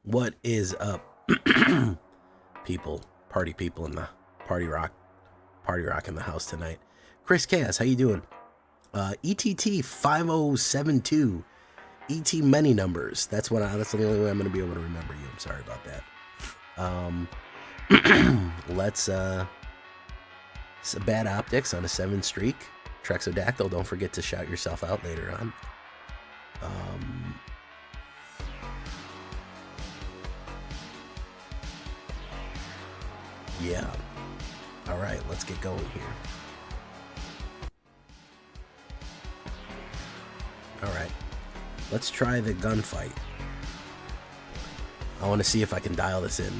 What is up, people? Party people in the party rock in the house tonight. Chris Cass, how you doing? ETT 5072. ET many numbers. That's the only way I'm gonna be able to remember you. I'm sorry about that. Let's some bad optics on a 7 streak. Trexodactyl, don't forget to shout yourself out later on. Yeah. All right, let's get going here. All right, let's try the gunfight. I want to see if I can dial this in.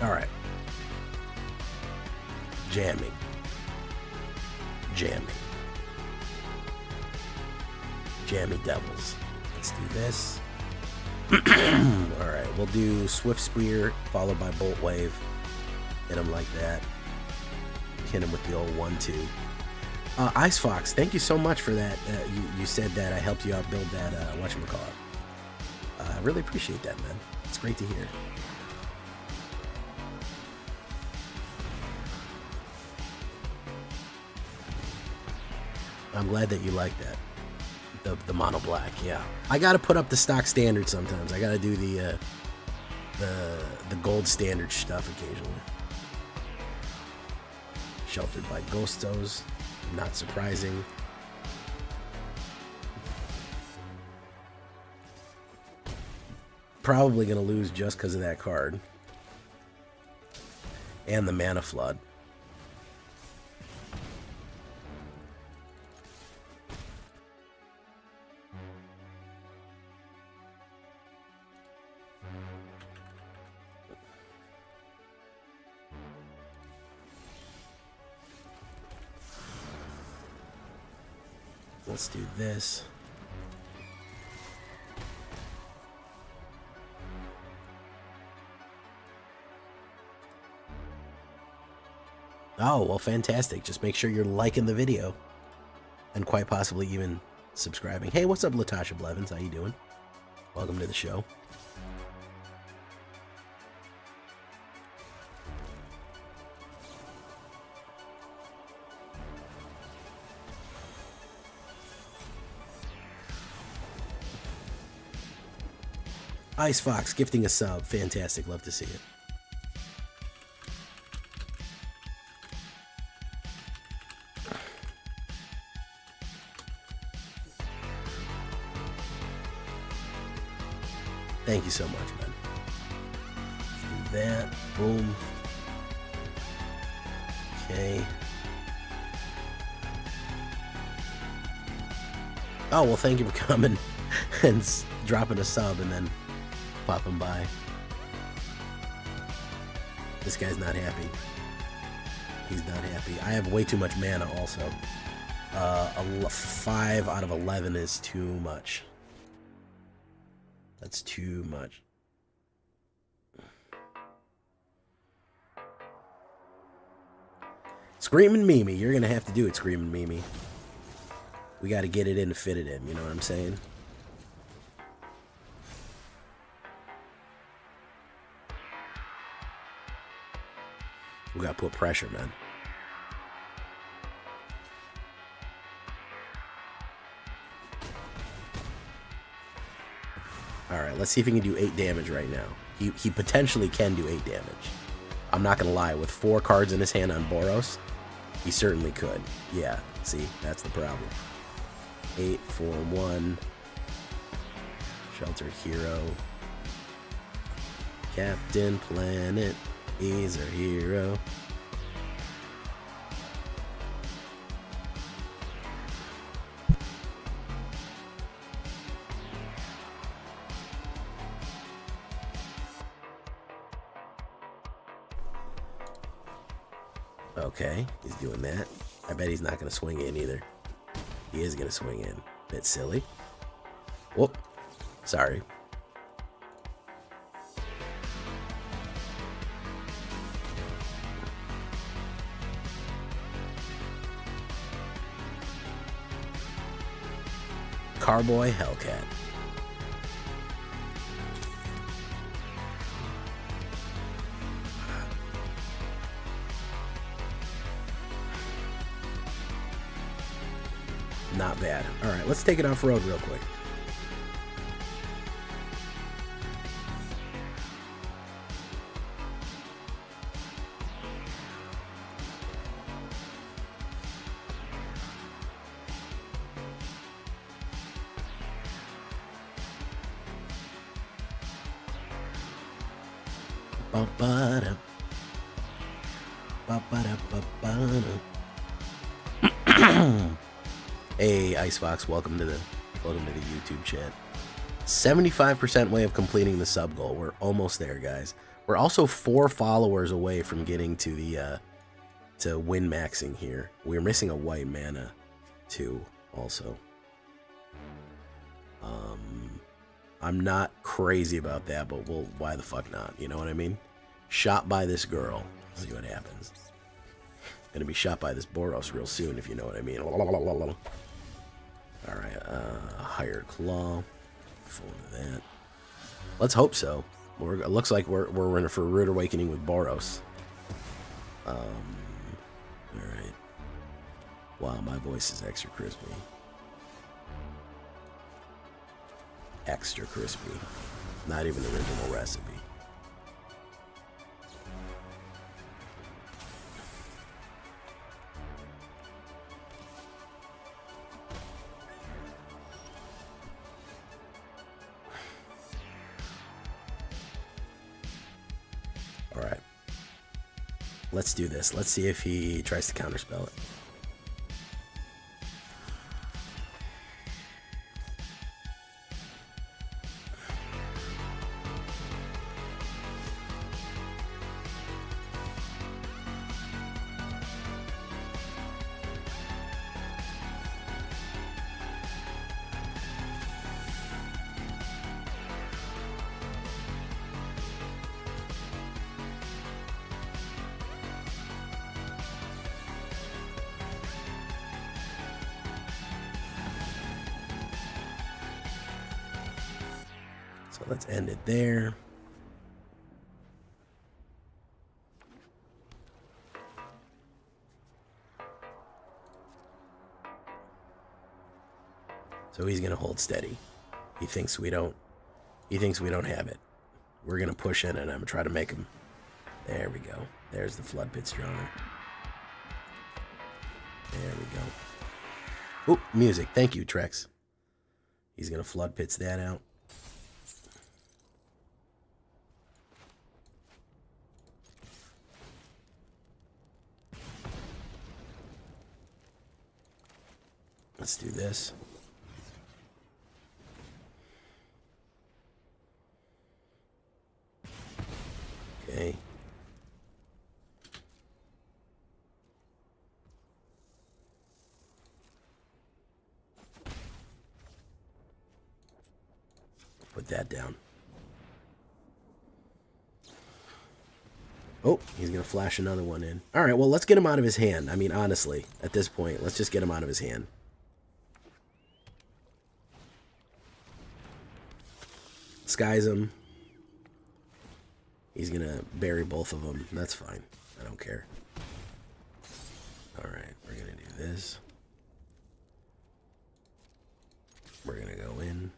All right. Jamming. Jammy devils. Let's do this. All right, we'll do Swift Spear followed by Bolt Wave. Hit him like that. Hit him with the old 1-2. Ice Fox, thank you so much for that. You said that I helped you out build that whatchamacallit. I really appreciate that, man. It's great to hear. I'm glad that you like that. The mono black, yeah. I gotta put up the stock standard sometimes. I gotta do the gold standard stuff occasionally. Sheltered by Ghostos, not surprising. Probably gonna lose just because of that card. And the mana flood. Let's do this. Oh, well, fantastic. Just make sure you're liking the video and quite possibly even subscribing. Hey, what's up, Latasha Blevins? How you doing? Welcome to the show. Ice Fox gifting a sub. Fantastic. Love to see it. Thank you so much, man. Do that. Boom. Okay. Oh, well, thank you for coming and dropping a sub and then popping by. This guy's not happy. He's not happy. I have way too much mana also. 5 out of 11 is too much. That's too much. Screaming Mimi. You're going to have to do it, Screaming Mimi. We got to get it in to fit it in. You know what I'm saying? We got to put pressure, man. Alright, let's see if he can do 8 damage right now. He potentially can do 8 damage. I'm not going to lie. With 4 cards in his hand on Boros, he certainly could. Yeah, see, that's the problem. 8, 4, 1. Sheltered Hero. Captain Planet. He's our hero. Okay, he's doing that. I bet he's not going to swing in either. He is going to swing in. Bit silly. Whoop. Sorry. Carboy Hellcat. Not bad. All right, let's take it off road real quick. Ba-ba-da. Ba-ba-da-ba-ba-da. Hey, Ice Fox, welcome to the YouTube chat. 75% way of completing the sub goal. We're almost there, guys. We're also 4 followers away from getting to the to win maxing here. We're missing a white mana too, also. I'm not crazy about that, but why the fuck not? You know what I mean? Shot by this girl. See what happens. Gonna be shot by this Boros real soon, if you know what I mean. Alright, hired claw. Full of that. Let's hope so. It looks like we're in for a rude awakening with Boros. Alright. Wow, my voice is extra crispy. Extra crispy. Not even original recipe. Alright. Let's do this. Let's see if he tries to counterspell it. So let's end it there. So he's gonna hold steady. He thinks we don't have it. We're gonna push in and I'm gonna try to make him. There we go. There's the flood pit stronger. There we go. Oop, music. Thank you, Trex. He's gonna flood pits that out. Let's do this. Okay. Put that down. Oh, he's going to flash another one in. All right, well, let's get him out of his hand. I mean, honestly, at this point, let's just get him out of his hand. Skies him. He's going to bury both of them. That's fine. I don't care. All right, we're going to do this. We're going to go in.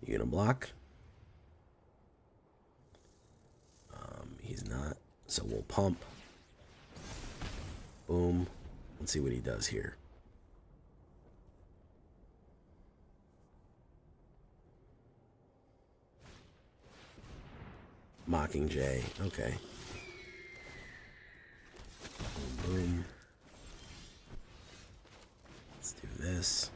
You going to block? He's not. So we'll pump. Boom. Let's see what he does here. Mockingjay. Okay. Boom, boom. Let's do this.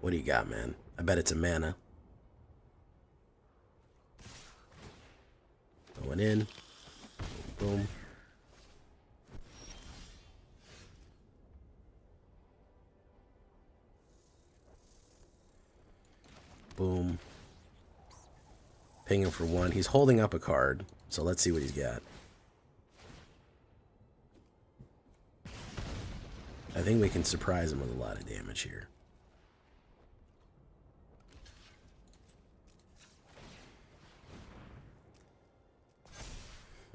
What do you got, man? I bet it's a mana. Going in. Boom. Boom. Ping him for 1. He's holding up a card, so let's see what he's got. I think we can surprise him with a lot of damage here.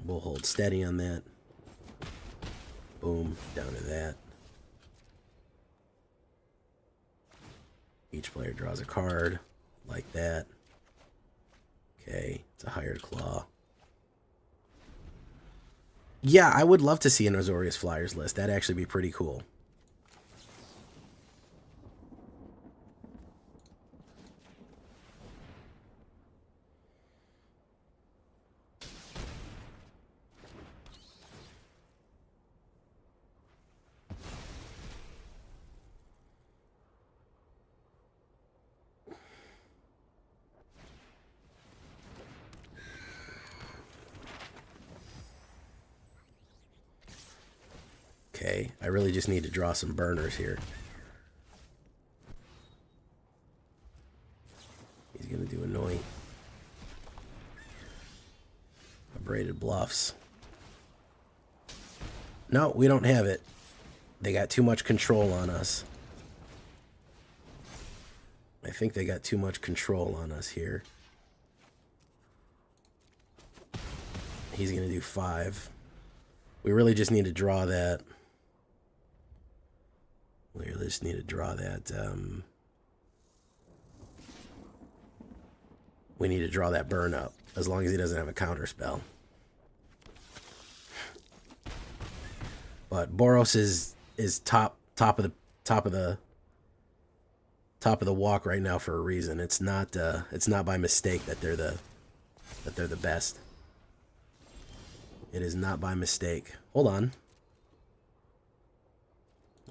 We'll hold steady on that. Boom, down to that. Each player draws a card, like that. Okay, it's a hired claw. Yeah, I would love to see an Azorius Flyers list. That'd actually be pretty cool. Okay, I really just need to draw some burners here. He's gonna do annoying. Abraded Bluffs. No, we don't have it. They got too much control on us. I think they got too much control on us here. He's gonna do 5. We really just need to draw that. We really just need to draw that. We need to draw that burn up, as long as he doesn't have a counter spell. But Boros is top of the walk right now for a reason. It's not by mistake that they're the best. It is not by mistake. Hold on.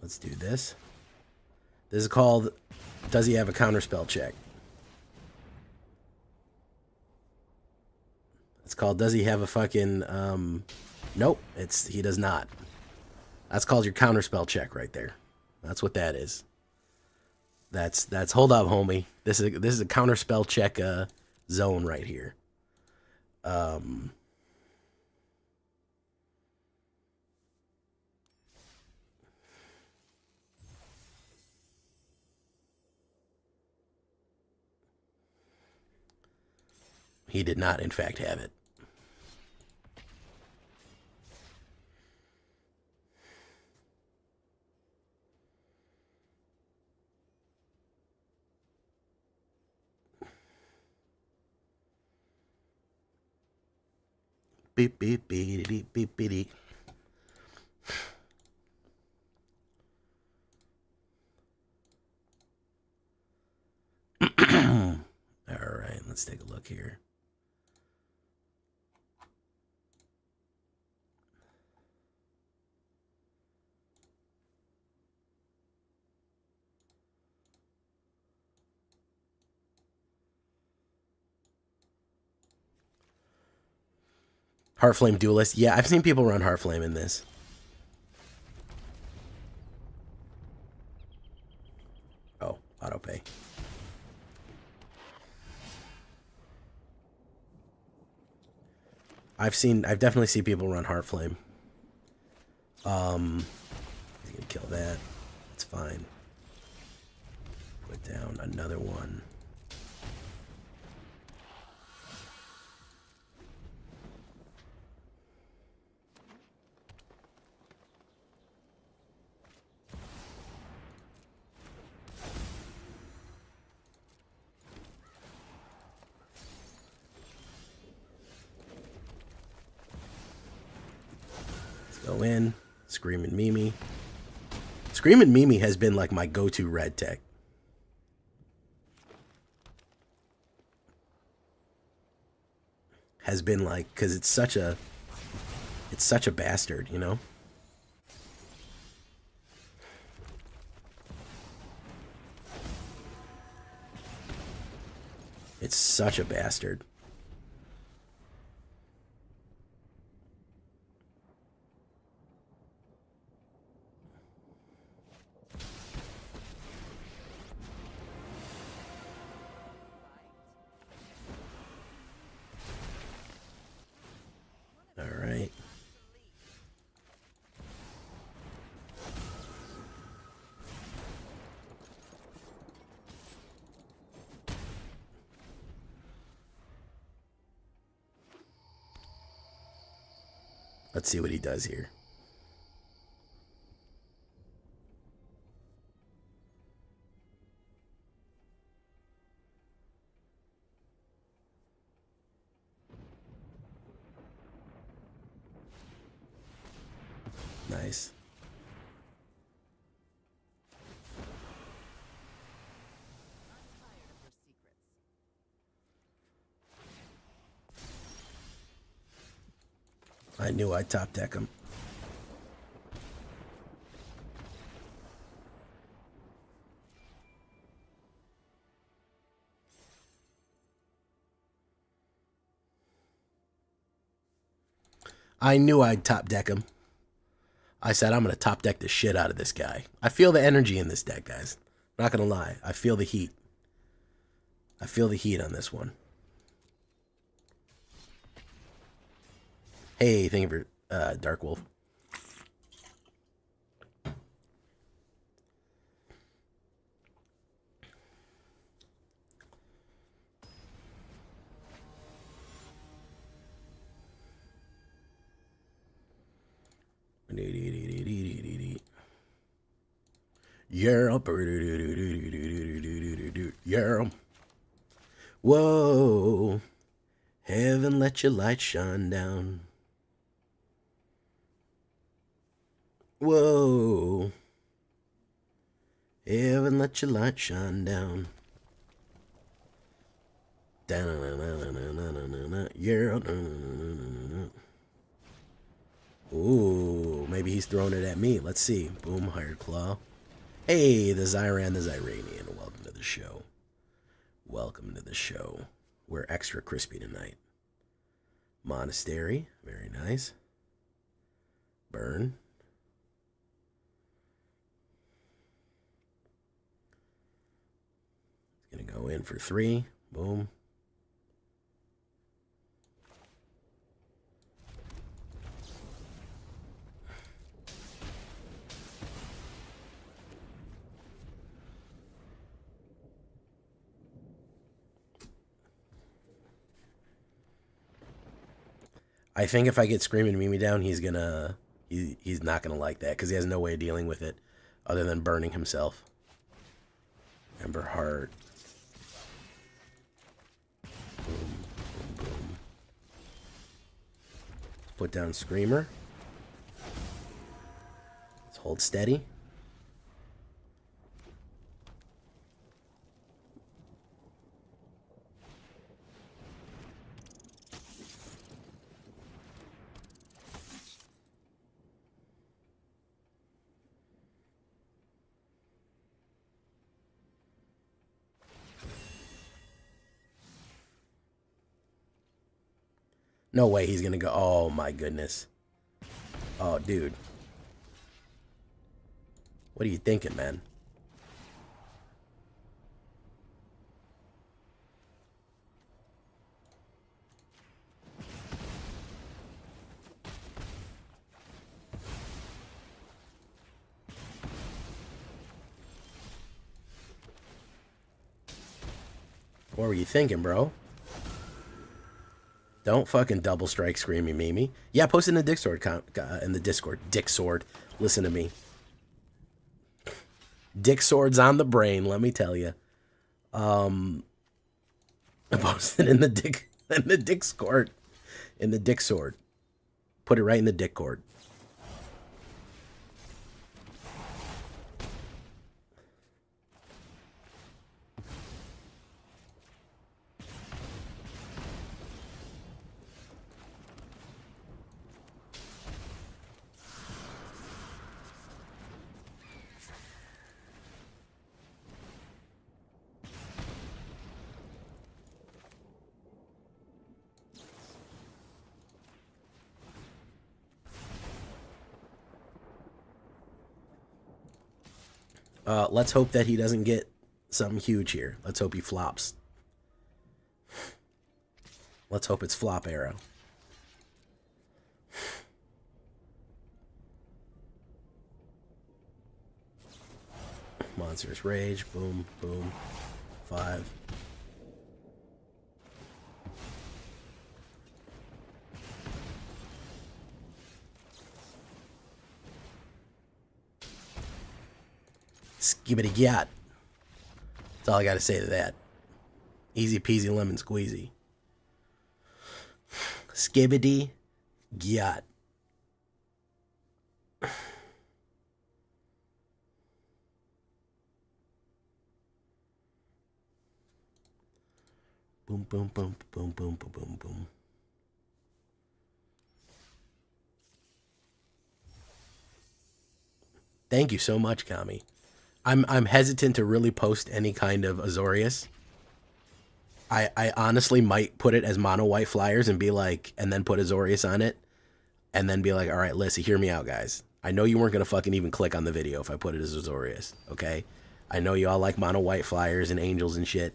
Let's do this. This is called, does he have a counterspell check? It's called, does he have a fucking, nope, he does not. That's called your counterspell check right there. That's what that is. That's, hold up, homie. This is a counterspell check, zone right here. He did not, in fact, have it. Beep, beep, beep, beep, beep, beep. All right, let's take a look here. Heartflame Duelist. Yeah, I've seen people run Heartflame in this. Oh, autopay. I've definitely seen people run Heartflame. He's gonna kill that. That's fine. Put down another one. Go in, Screaming Mimi. Screaming Mimi has been like my go-to red tech. Has been like, because it's such a bastard, you know? It's such a bastard. All right. Let's see what he does here. Nice. I knew I'd top deck him. I knew I'd top deck him. I said, I'm going to top deck the shit out of this guy. I feel the energy in this deck, guys. I'm not going to lie. I feel the heat. I feel the heat on this one. Hey, thank you for Dark Wolf. Yeah. Yeah. Whoa. Heaven, let your light shine down. Whoa. Heaven, let your light shine down. Yeah. Ooh, maybe he's throwing it at me. Let's see. Boom, Hired Claw. Hey, the Zyran, the Zyranian. Welcome to the show. Welcome to the show. We're extra crispy tonight. Monastery, very nice. Burn. It's going to go in for 3. Boom. I think if I get Screaming Mimi down, he's not gonna like that because he has no way of dealing with it other than burning himself. Ember Heart. Boom, boom, boom. Put down Screamer. Let's hold steady. No way he's gonna go. Oh my goodness. Oh, dude. What are you thinking, man? What were you thinking, bro? Don't fucking double strike Screaming Mimi. Yeah, post it in the Discord. Dick Sword. Listen to me. Dick Sword's on the brain, let me tell you. Post it in the Discord. In the Dick Sword. Put it right in the Dick Cord. Let's hope that he doesn't get something huge here. Let's hope he flops. Let's hope it's flop arrow. Monstrous Rage. Boom, boom. 5. Skibbity gyat. That's all I got to say to that. Easy peasy lemon squeezy. Skibbity gyat. Boom, boom, boom, boom, boom, boom, boom, boom. Thank you so much, Kami. I'm hesitant to really post any kind of Azorius. I honestly might put it as mono white flyers and be like, and then put Azorius on it, and then be like, all right, Lissy, hear me out, guys. I know you weren't gonna fucking even click on the video if I put it as Azorius, okay? I know you all like mono white flyers and angels and shit.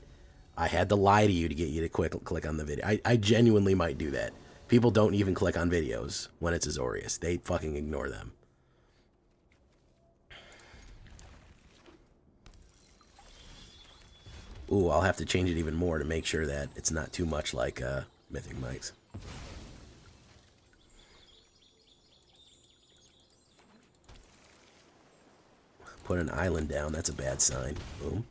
I had to lie to you to get you to click on the video. I genuinely might do that. People don't even click on videos when it's Azorius. They fucking ignore them. Ooh, I'll have to change it even more to make sure that it's not too much like Mythic Mike's. Put an island down, that's a bad sign. Boom.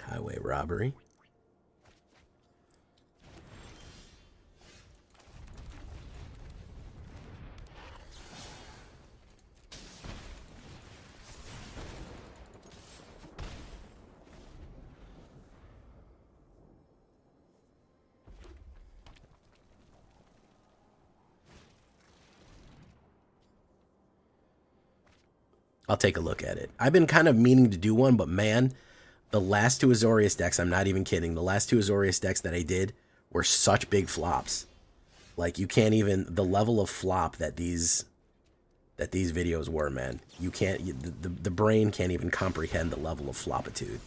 Highway robbery. I'll take a look at it. I've been kind of meaning to do one, but man, the last 2 Azorius decks, I'm not even kidding, the last 2 Azorius decks that I did were such big flops. Like, you can't even, the level of flop that these videos were, man. You can't, the brain can't even comprehend the level of flopitude.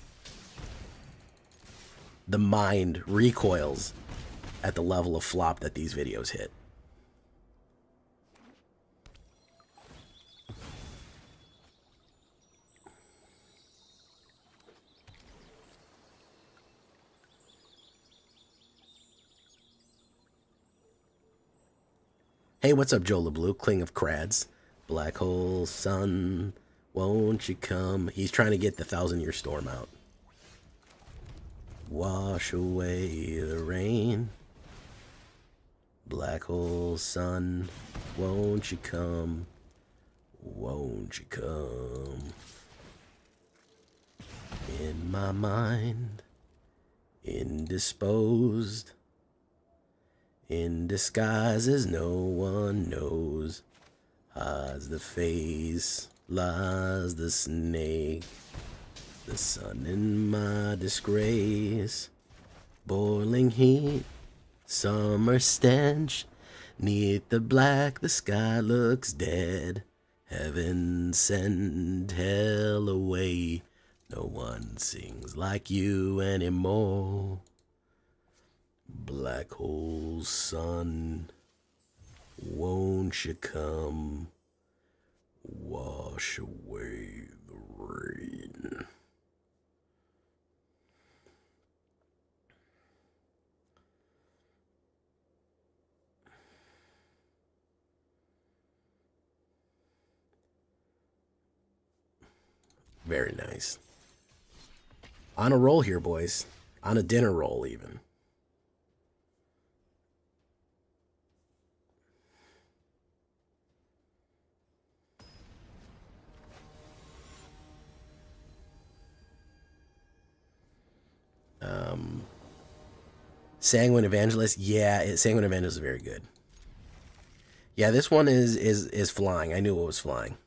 The mind recoils at the level of flop that these videos hit. Hey, what's up, Joe LeBlue? Cling of Crads. Black hole sun, won't you come? He's trying to get the 1,000-year storm out. Wash away the rain. Black hole sun, won't you come? Won't you come? In my mind, indisposed. In disguises no one knows. Hides the face, lies the snake. The sun in my disgrace. Boiling heat, summer stench. Neath the black, the sky looks dead. Heaven send hell away. No one sings like you anymore. Black hole sun, won't you come? Wash away the rain. Very nice. On a roll here, boys. On a dinner roll, even. Sanguine Evangelist, yeah, Sanguine Evangelist is very good. Yeah, this one is flying. I knew it was flying.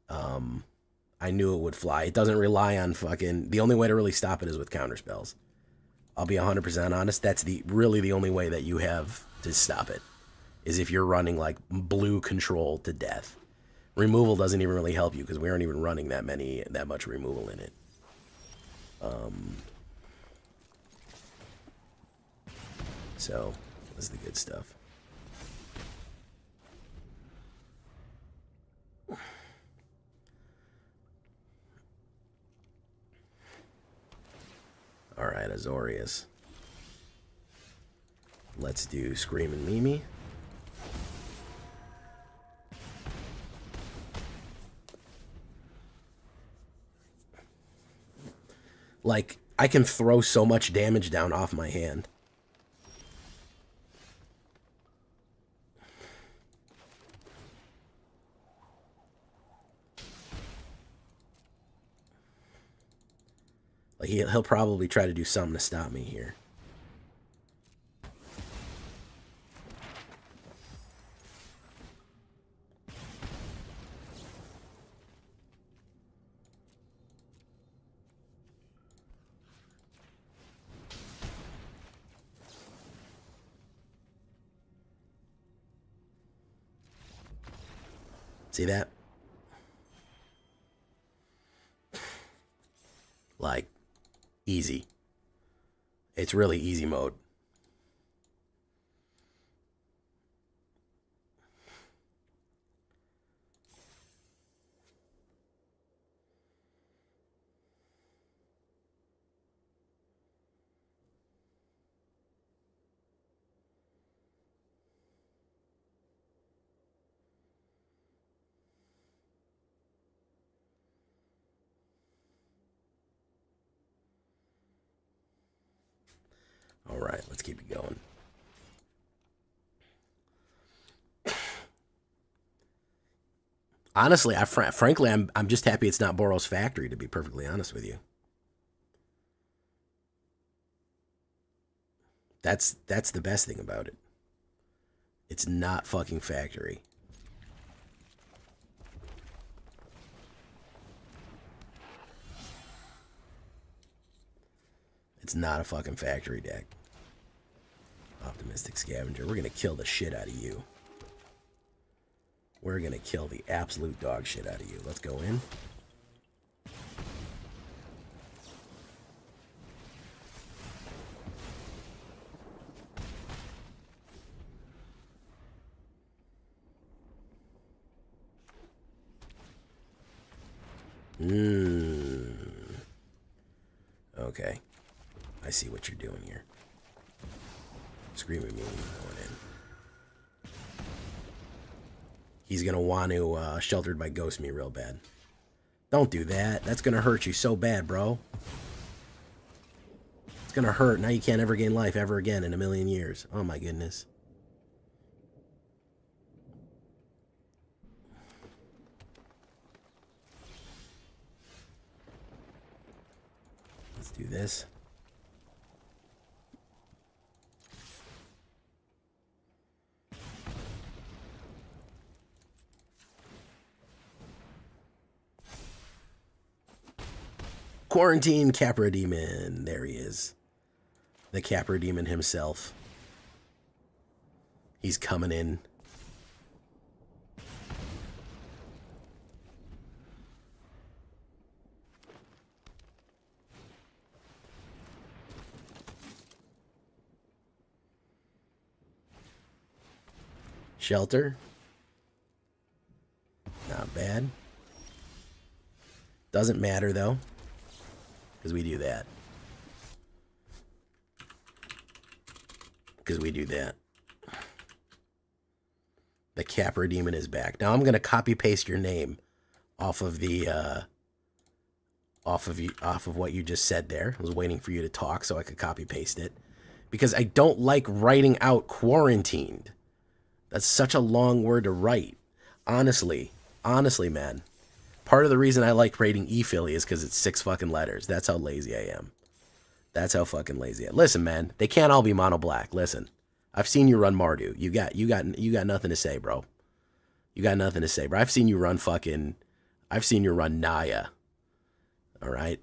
I knew it would fly. It doesn't rely on fucking... The only way to really stop it is with counterspells. I'll be 100% honest. That's really the only way that you have to stop it, is if you're running like blue control to death. Removal doesn't even really help you because we aren't even running that much removal in it. So this is the good stuff. All right, Azorius. Let's do Screamin' Mimi. Like, I can throw so much damage down off my hand. Like, he'll probably try to do something to stop me here. See that? Like, easy. It's really easy mode. All right, let's keep it going. Honestly, frankly, I'm just happy it's not Boros Factory, to be perfectly honest with you. That's the best thing about it. It's not fucking Factory. It's not a fucking Factory deck. Optimistic Scavenger. We're gonna kill the shit out of you. We're gonna kill the absolute dog shit out of you. Let's go in. Okay. I see what you're doing here. Screaming me going in. He's gonna want to Sheltered by Ghost me real bad. Don't do that. That's gonna hurt you so bad, bro. It's gonna hurt. Now you can't ever gain life ever again in a million years. Oh my goodness. Let's do this. Quarantine Capra Demon. There he is. The Capra Demon himself. He's coming in. Shelter. Not bad. Doesn't matter though, because we do that. Because we do that. The Capra Demon is back. Now I'm gonna copy paste your name off of the off of what you just said there. I was waiting for you to talk so I could copy paste it, because I don't like writing out quarantined. That's such a long word to write. Honestly, man. Part of the reason I like rating E-Philly is because it's 6 fucking letters. That's how lazy I am. That's how fucking lazy I am. Listen, man, they can't all be mono black. Listen, I've seen you run Mardu. You got nothing to say, bro. You got nothing to say, bro. I've seen you run Naya. All right,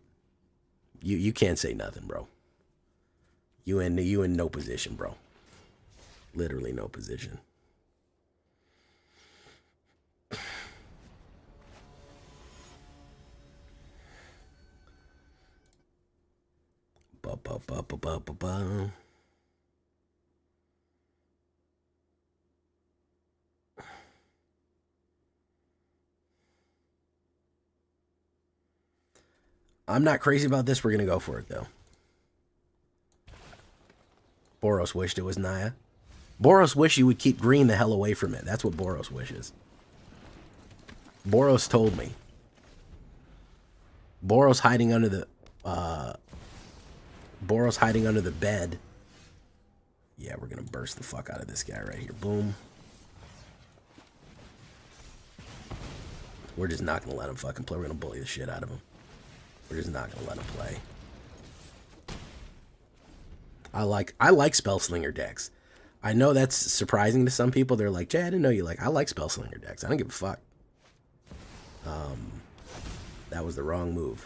you can't say nothing, bro. You in no position, bro. Literally no position. Ba, ba, ba, ba, ba, ba, ba. I'm not crazy about this. We're going to go for it, though. Boros wished it was Naya. Boros wished you would keep green the hell away from it. That's what Boros wishes. Boros told me. Boros hiding under the... Boros hiding under the bed. Yeah, we're going to burst the fuck out of this guy right here. Boom. We're just not going to let him fucking play. We're going to bully the shit out of him. We're just not going to let him play. I like Spellslinger decks. I know that's surprising to some people. They're like, Jay, I didn't know you like... I like Spellslinger decks. I don't give a fuck. That was the wrong move.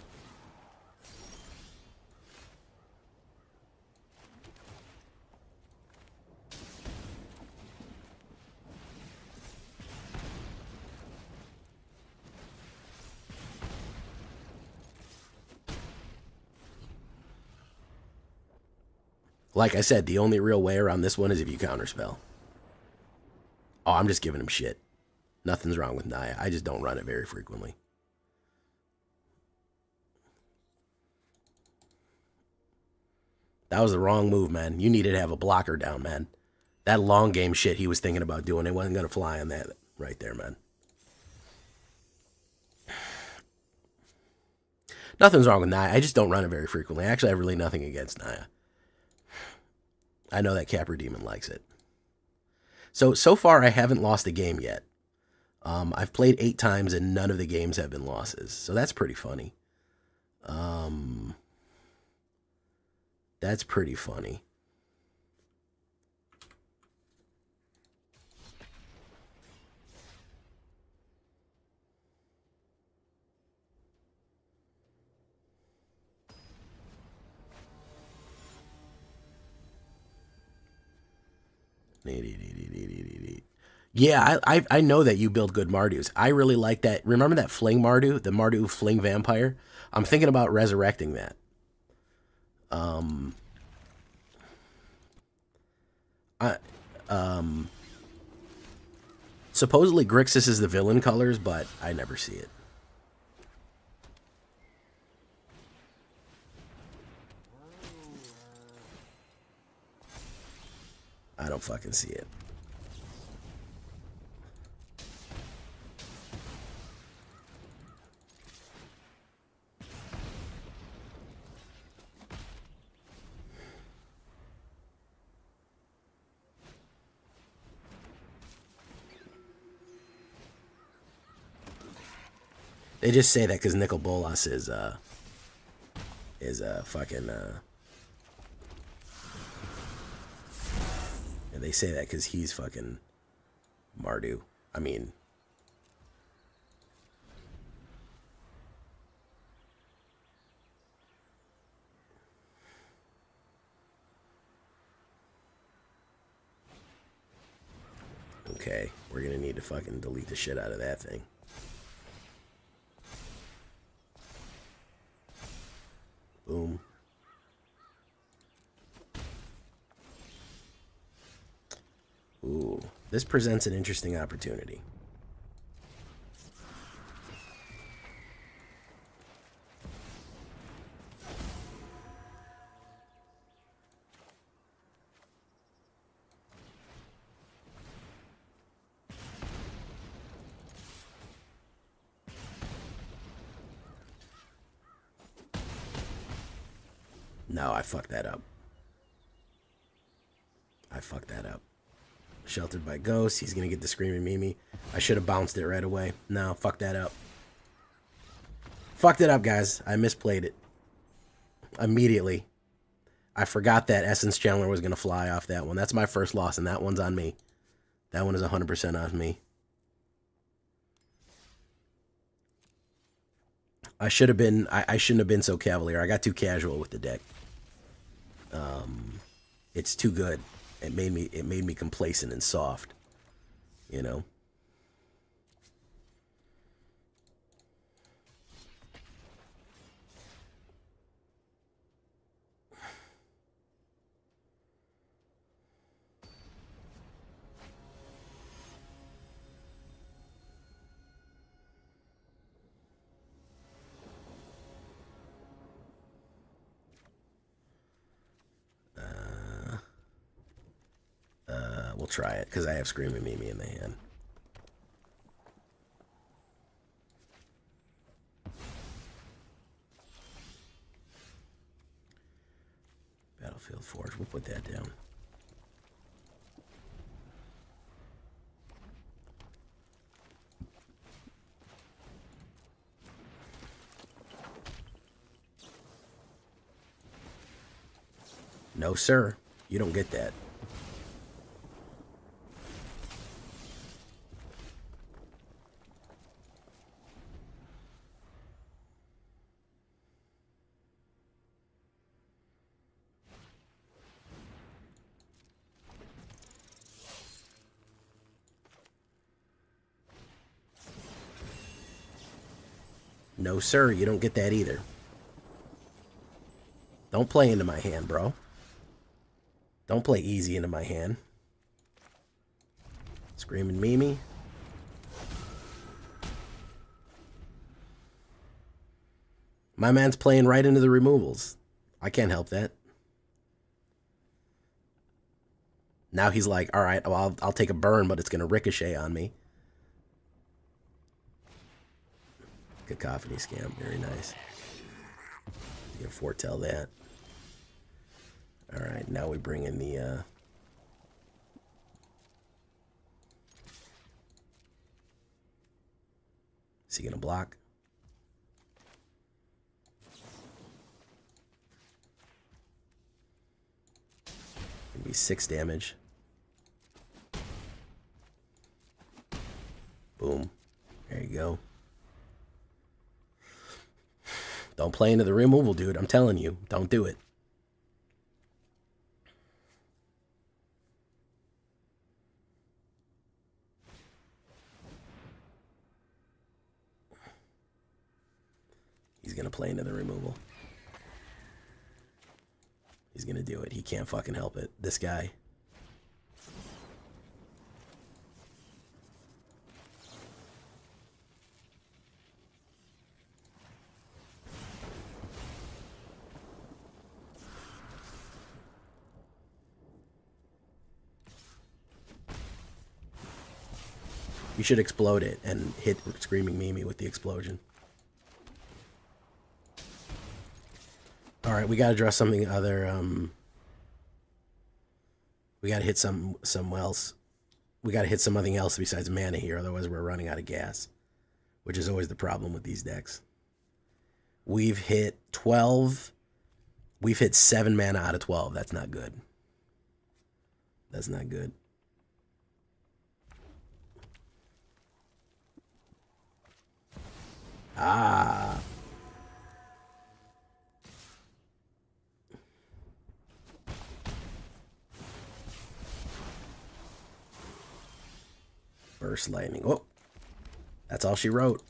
Like I said, the only real way around this one is if you counterspell. Oh, I'm just giving him shit. Nothing's wrong with Naya. I just don't run it very frequently. That was the wrong move, man. You needed to have a blocker down, man. That long game shit he was thinking about doing, it wasn't going to fly on that right there, man. Nothing's wrong with Naya. I just don't run it very frequently. Actually, I have really nothing against Naya. I know that Capper Demon likes it. So far, I haven't lost a game yet. I've played 8 times, and none of the games have been losses. So that's pretty funny. That's pretty funny. Yeah, I know that you build good Mardus. I really like that. Remember that Fling Mardu? The Mardu Fling Vampire? I'm thinking about resurrecting that. Supposedly Grixis is the villain colors, but I never see it. I don't fucking see it. They just say that because Nicol Bolas is fucking and they say that because he's fucking Mardu. I mean, okay, we're gonna need to fucking delete the shit out of that thing. Boom. Ooh, this presents an interesting opportunity. No, I fucked that up. I fucked that up. Sheltered by Ghosts. He's going to get the Screaming Mimi. I should have bounced it right away. No, fuck that up. Fucked it up, guys. I misplayed it. Immediately. I forgot that Essence Chandler was going to fly off that one. That's my first loss, and that one's on me. That one is 100% on me. I should have been... I shouldn't have been so cavalier. I got too casual with the deck. It's too good. It made me complacent and soft. You know? We'll try it, because I have Screaming Mimi in the hand. Battlefield Forge, we'll put that down. No, sir. You don't get that. No, sir. You don't get that either. Don't play into my hand, bro. Don't play easy into my hand. Screaming Mimi. My man's playing right into the removals. I can't help that. Now he's like, all right, well, I'll take a burn, but it's going to ricochet on me. Cacophony Scam. Very nice. You can foretell that. All right, now we bring in the... Is he going to block? Gonna be 6 damage. Boom. There you go. Don't play into the removal, dude. I'm telling you. Don't do it. He's going to play into the removal. He's going to do it. He can't fucking help it. This guy. You should explode it and hit Screaming Mimi with the explosion. Alright, we gotta draw something other, we gotta hit something else. We gotta hit something else besides mana here, otherwise we're running out of gas. Which is always the problem with these decks. We've hit 12. We've hit 7 mana out of 12. That's not good. That's not good. Ah. Burst lightning. Oh, that's all she wrote.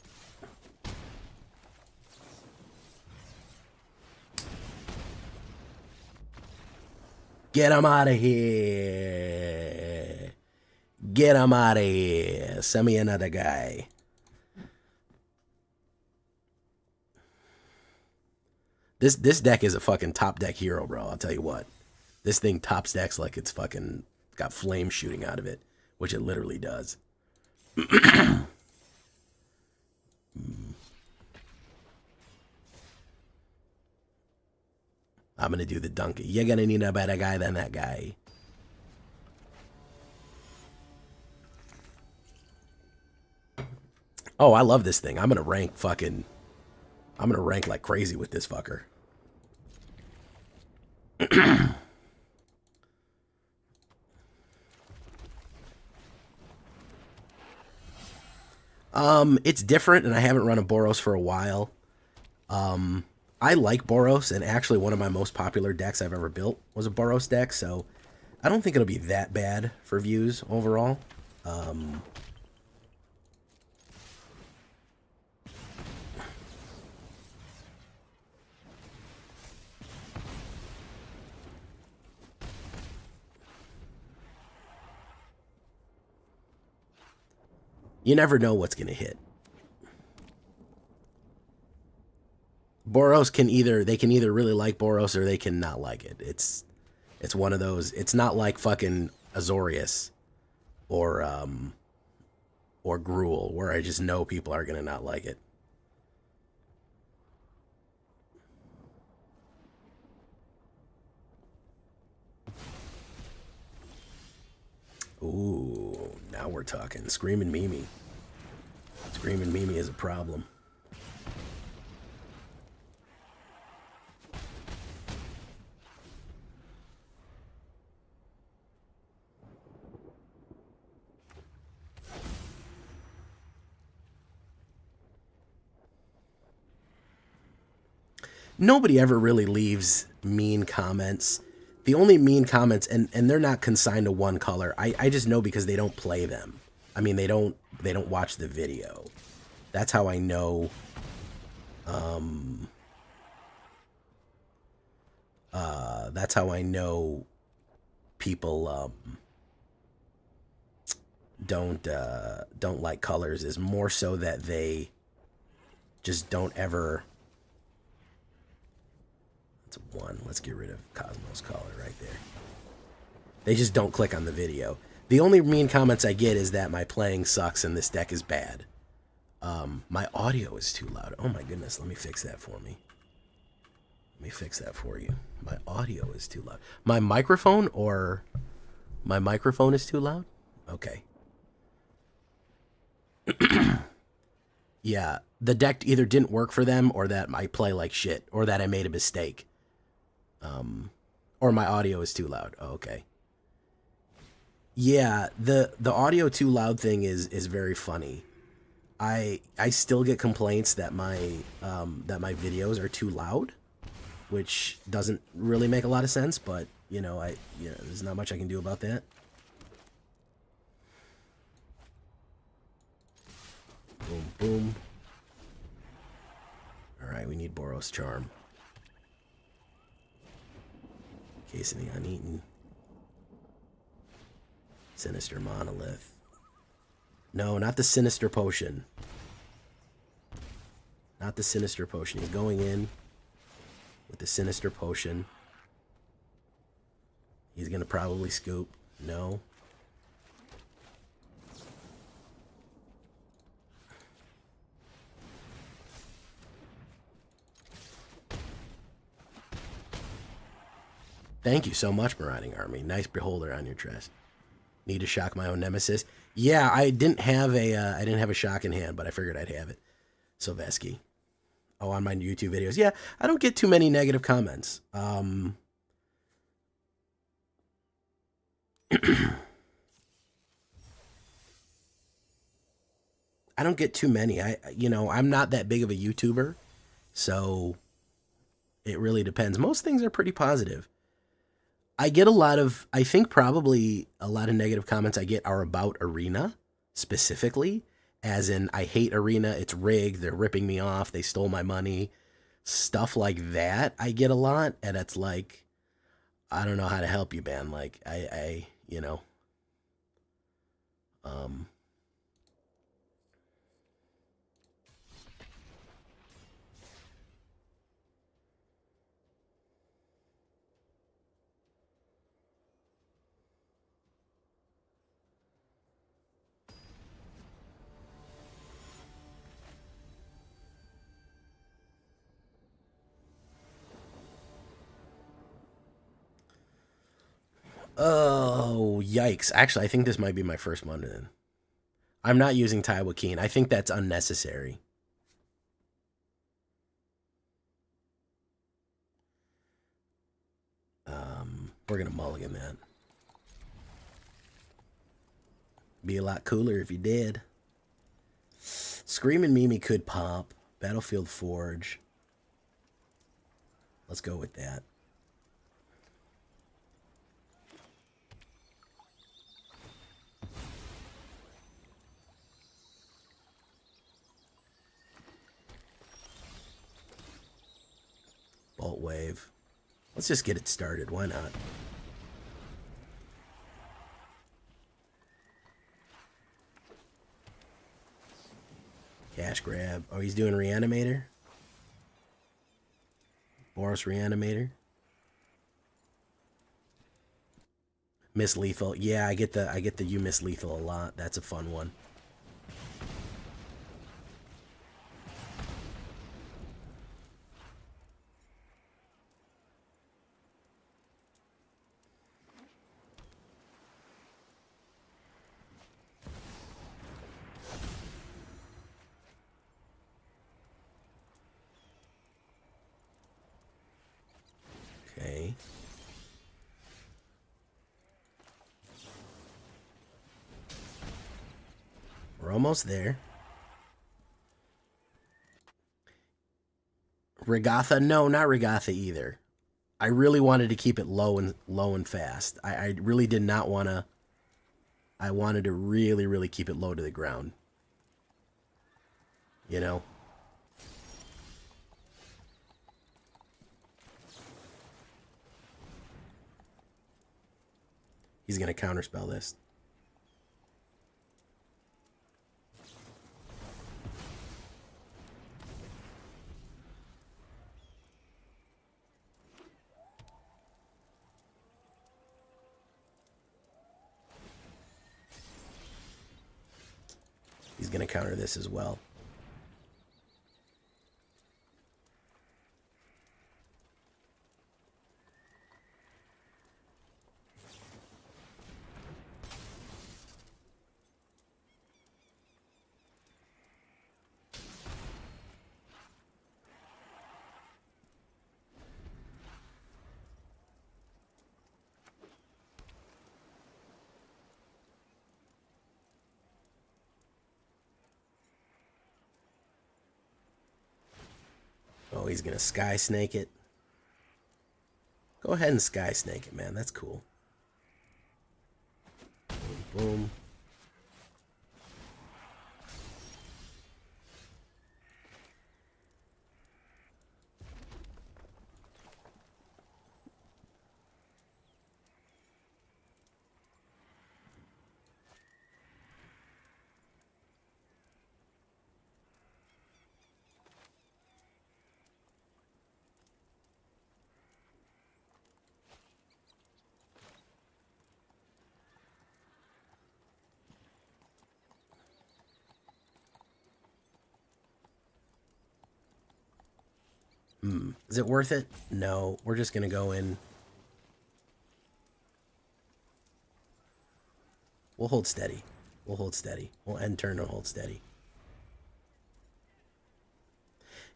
Get him out of here. Get him out of here. Send me another guy. This deck is a fucking top deck hero, bro. I'll tell you what. This thing tops decks like it's fucking got flames shooting out of it, which it literally does. I'm going to do the donkey. You're going to need a better guy than that guy. Oh, I love this thing. I'm going to rank fucking... I'm going to rank like crazy with this fucker. It's different, and I haven't run a Boros for a while. I like Boros, and actually one of my most popular decks I've ever built was a Boros deck, so I don't think it'll be that bad for views overall. You never know what's going to hit. Boros can either really like Boros or they can not like it. It's one of those. It's not like fucking Azorius or Gruel where I just know people are going to not like it. Ooh, now we're talking. Screaming Mimi. Screaming Mimi is a problem. Nobody ever really leaves mean comments. The only mean comments, and they're not consigned to one color. I just know because they don't play them. I mean, they don't watch the video. That's how I know. That's how I know people don't like colors. Is more so that they just don't ever. That's one. Let's get rid of Cosmos color right there. They just don't click on the video. The only mean comments I get is that my playing sucks and this deck is bad. My audio is too loud. Oh my goodness, let me fix that for me. Let me fix that for you. My audio is too loud. My microphone is too loud? Okay. Yeah, the deck either didn't work for them or that I play like shit or that I made a mistake. Or my audio is too loud. Oh, okay. Yeah, the audio too loud thing is very funny. I still get complaints that my videos are too loud, which doesn't really make a lot of sense, but you know, there's not much I can do about that. Boom, boom. All right, we need Boros Charm. Case of the Uneaten. Sinister Monolith. No, not the Sinister Potion. Not the Sinister Potion. He's going in with the Sinister Potion. He's going to probably scoop. No. Thank you so much, Marauding Army. Nice beholder on your chest. Need to shock my own nemesis. Yeah, I didn't have a shock in hand, but I figured I'd have it. Sylvesky. Oh, on my YouTube videos. Yeah, I don't get too many negative comments. I don't get too many. I'm not that big of a YouTuber, so it really depends. Most things are pretty positive. I get I think probably a lot of negative comments I get are about Arena, specifically. As in, I hate Arena, it's rigged, they're ripping me off, they stole my money. Stuff like that I get a lot, and it's like, I don't know how to help you, man. Like, Oh, yikes. Actually, I think this might be my first Munden. I'm not using Taiwa Keen. I think that's unnecessary. We're going to mulligan that. Be a lot cooler if you did. Screaming Mimi could pop. Battlefield Forge. Let's go with that. Bolt Wave. Let's just get it started. Why not? Cash grab. Oh, he's doing Reanimator. Boros Reanimator. Miss Lethal. Yeah, I get the you miss lethal a lot. That's a fun one. Okay. We're almost there. Regatha? No, not Regatha either. I really wanted to keep it low and fast. I really did not want to. I wanted to really, really keep it low to the ground. You know? He's going to counterspell this. He's going to counter this as well. Oh, he's going to Sky Snake it. Go ahead and Sky Snake it, man. That's cool. Boom, boom. Is it worth it? No. We're just going to go in. We'll hold steady. We'll hold steady. We'll end turn and hold steady.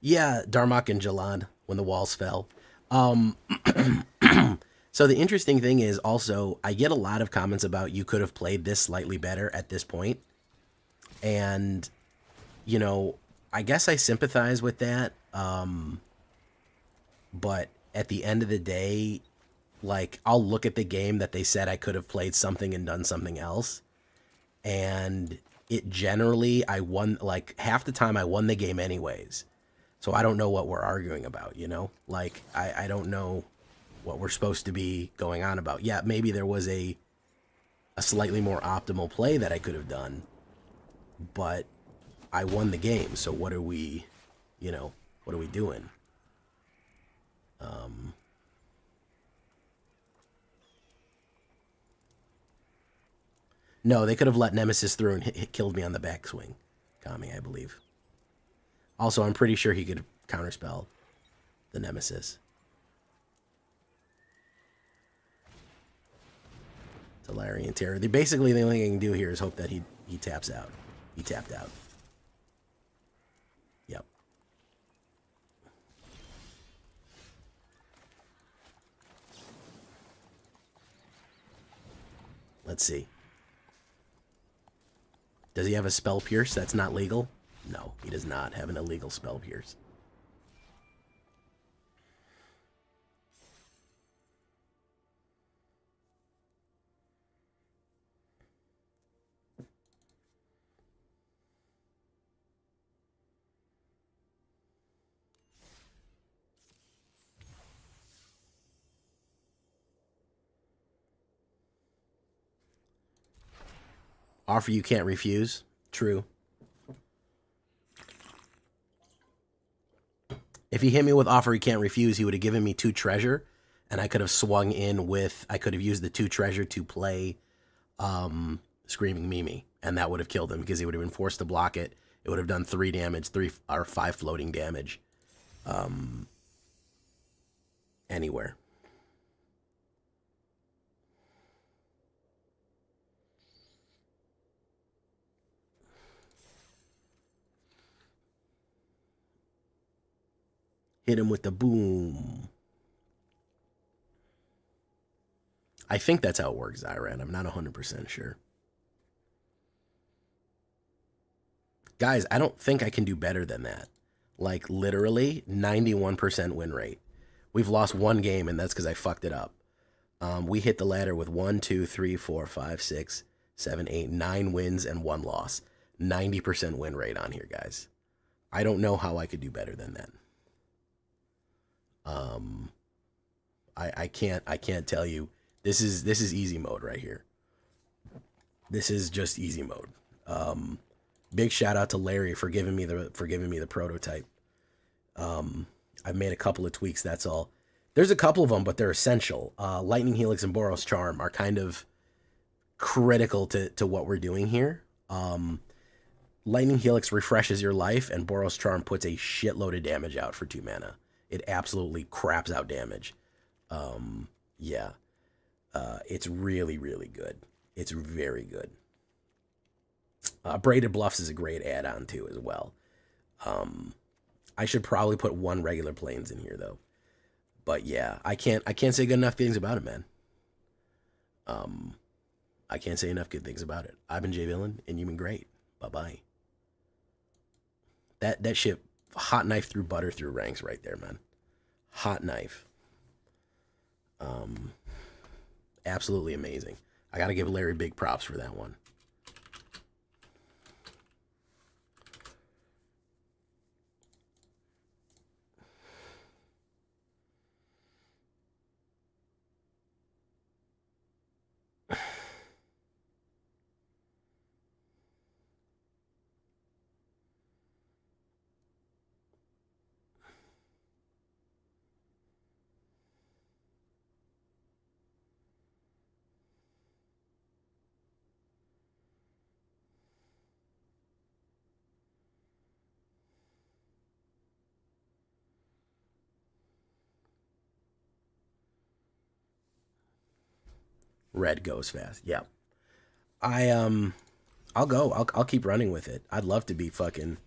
Yeah, Darmok and Jalad when the walls fell. So the interesting thing is also I get a lot of comments about you could have played this slightly better at this point. And, you know, I guess I sympathize with that. But at the end of the day, like, I'll look at the game that they said I could have played something and done something else. And it generally, I won, like, half the time I won the game anyways. So I don't know what we're arguing about, you know? Like, I don't know what we're supposed to be going on about. Yeah, maybe there was a slightly more optimal play that I could have done. But I won the game, so what are we, you know, what are we doing? No, they could have let Nemesis through and killed me on the backswing. Kami, I believe. Also, I'm pretty sure he could counterspell the Nemesis. Talarian Terror. Basically, the only thing I can do here is hope that he taps out. He tapped out. Yep. Let's see. Does he have a Spell Pierce that's not legal? No, he does not have an illegal Spell Pierce. Offer you can't refuse. True. If he hit me with offer he can't refuse, he would have given me 2 treasure, and I could have swung in with, I could have used the 2 treasure to play Screaming Mimi, and that would have killed him because he would have been forced to block it. It would have done 3 damage, 3 or 5 floating damage. Anywhere. Hit him with the boom. I think that's how it works, Zyran. I'm not 100% sure. Guys, I don't think I can do better than that. Like, literally, 91% win rate. We've lost 1 game, and that's because I fucked it up. We hit the ladder with 1, 2, 3, 4, 5, 6, 7, 8, 9 wins and 1 loss. 90% win rate on here, guys. I don't know how I could do better than that. I can't tell you. This is easy mode right here. This is just easy mode. Big shout out to Larry for giving me the prototype. I've made a couple of tweaks, that's all. There's a couple of them, but they're essential. Lightning Helix and Boros Charm are kind of critical to what we're doing here. Lightning Helix refreshes your life, and Boros Charm puts a shitload of damage out for 2 mana. It absolutely craps out damage. Yeah. It's really, really good. It's very good. Braided Bluffs is a great add-on too as well. I should probably put 1 regular planes in here though. But yeah, I can't say good enough things about it, man. I can't say enough good things about it. I've been Jay Villain, and you've been great. Bye-bye. That shit, hot knife through butter through ranks right there, man. Hot knife. Absolutely amazing. I gotta give Larry big props for that one. Red goes fast. Yeah. I'll go. I'll keep running with it. I'd love to be fucking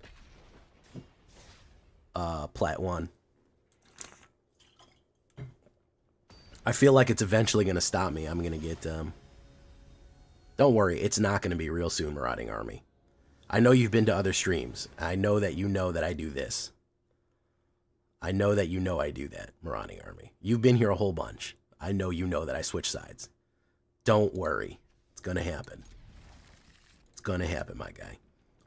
Plat 1. I feel like it's eventually going to stop me. I'm going to get don't worry, it's not going to be real soon, Marauding Army. I know you've been to other streams. I know that you know that I do this. I know that you know I do that, Marauding Army. You've been here a whole bunch. I know you know that I switch sides. Don't worry. It's going to happen. It's going to happen, my guy.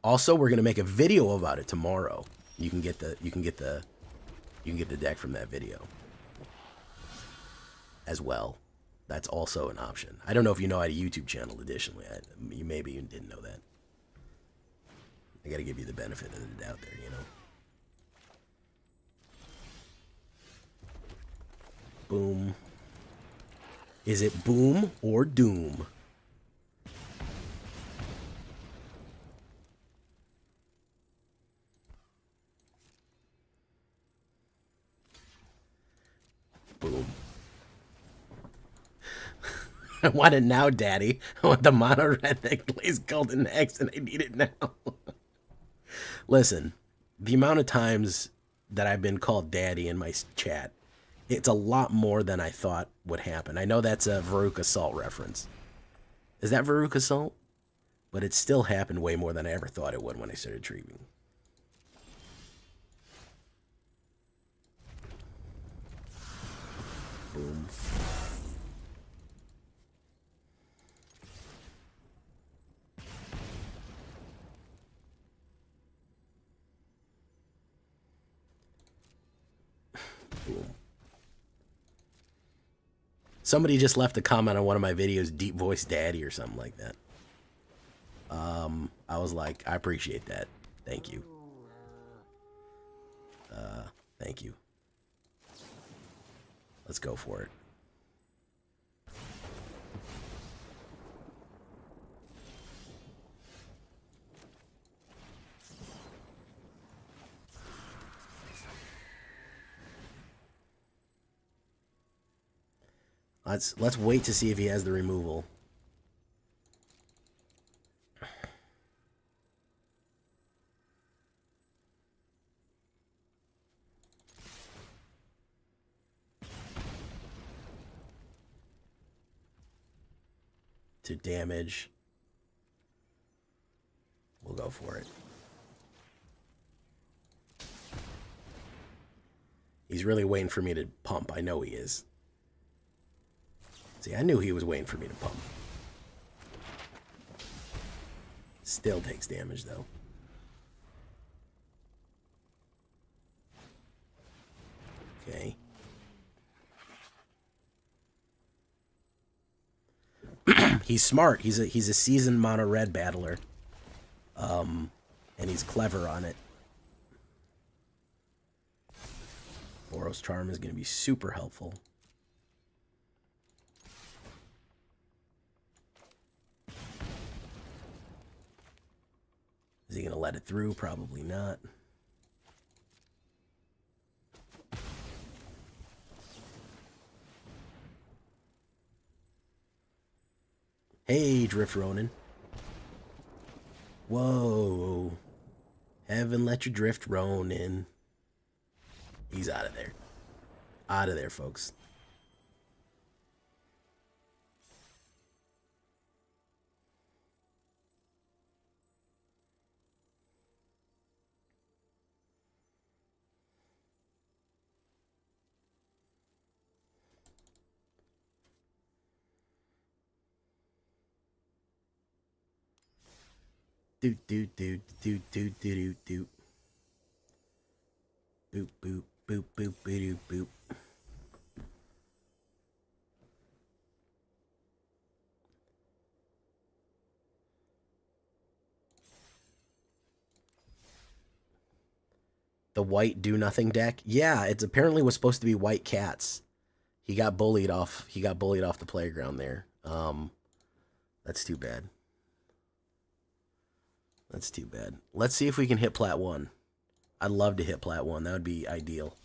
Also, we're going to make a video about it tomorrow. You can get the deck from that video as well. That's also an option. I don't know if you know I had a YouTube channel additionally. You maybe you didn't know that. I got to give you the benefit of the doubt there, you know. Boom. Is it boom or doom? Boom. I want it now, Daddy. I want the mono red that plays Golden X, and I need it now. Listen, the amount of times that I've been called Daddy in my chat, it's a lot more than I thought would happen. I know that's a Veruca Salt reference. Is that Veruca Salt? But it still happened way more than I ever thought it would when I started treating. Boom. Boom. Somebody just left a comment on one of my videos, Deep Voice Daddy or something like that. I was like, I appreciate that. Thank you. Thank you. Let's go for it. Let's wait to see if he has the removal. To damage. We'll go for it. He's really waiting for me to pump. I know he is. See, I knew he was waiting for me to pump. Still takes damage, though. Okay. He's smart. He's a seasoned mono red battler. And he's clever on it. Boros Charm is going to be super helpful. Is he going to let it through? Probably not. Hey, Drift Ronin. Whoa. Heaven let your drift Ronin. He's out of there. Out of there, folks. Do do do do do do do. Boop boop boop boop boop boop. The white do nothing deck. Yeah, it's apparently was supposed to be white cats. He got bullied off. He got bullied off the playground there. That's too bad. That's too bad. Let's see if we can hit Plat 1. I'd love to hit Plat 1. That would be ideal.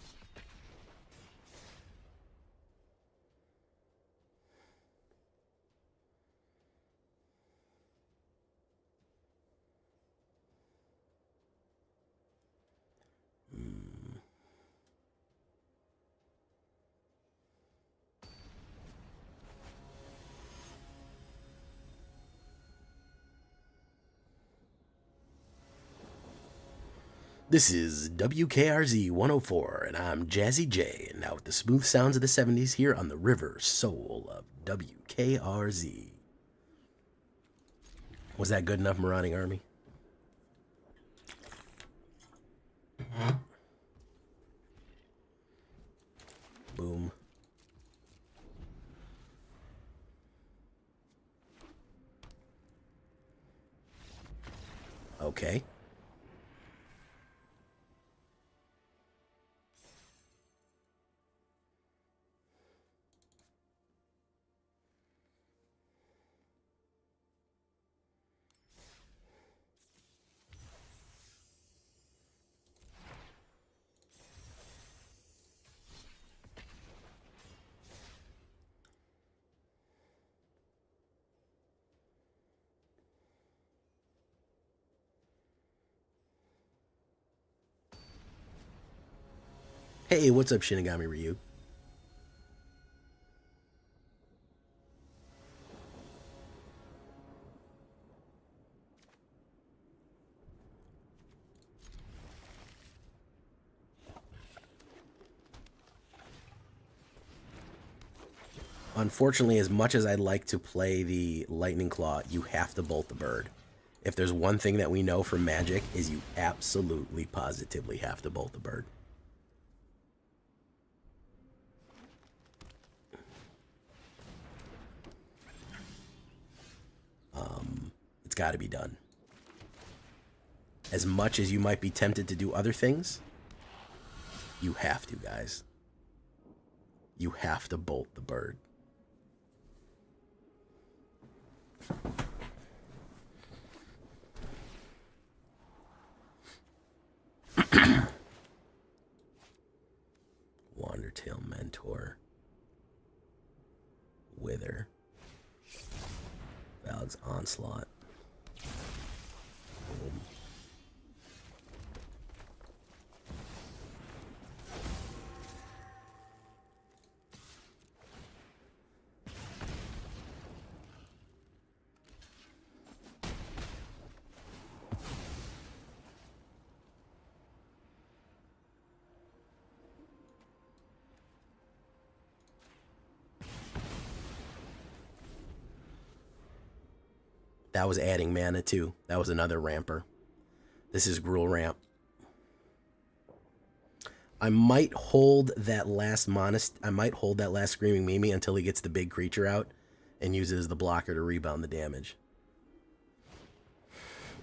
This is WKRZ 104, and I'm Jazzy J, and now with the smooth sounds of the 70s here on the river soul of WKRZ. Was that good enough, Marauding Army? Boom. Okay. Hey, what's up, Shinigami Ryu? Unfortunately, as much as I'd like to play the Lightning Claw, you have to bolt the bird. If there's one thing that we know from Magic, is you absolutely, positively have to bolt the bird. It's It's got to be done. As much as you might be tempted to do other things, you have to, guys. You have to bolt the bird. Wandertail Mentor. Wither. Valg's Onslaught. Boom. That was adding mana too. That was another ramper. This is Gruul ramp. I might hold that last Screaming Mimi until he gets the big creature out and use it as the blocker to rebound the damage.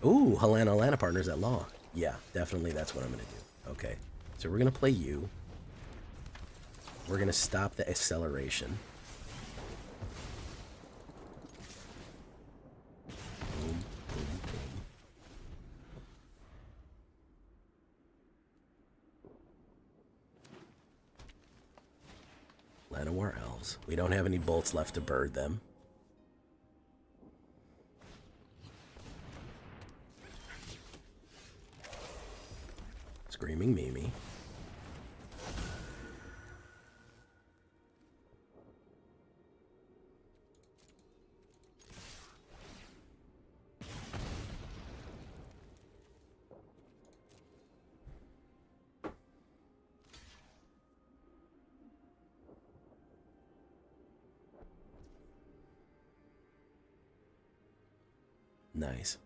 Ooh, Helena partners at law. Yeah, definitely that's what I'm gonna do. Okay. So we're gonna play you. We're gonna stop the acceleration. Llanowar Elves. We don't have any bolts left to bird them. Screaming Mimi. Nice.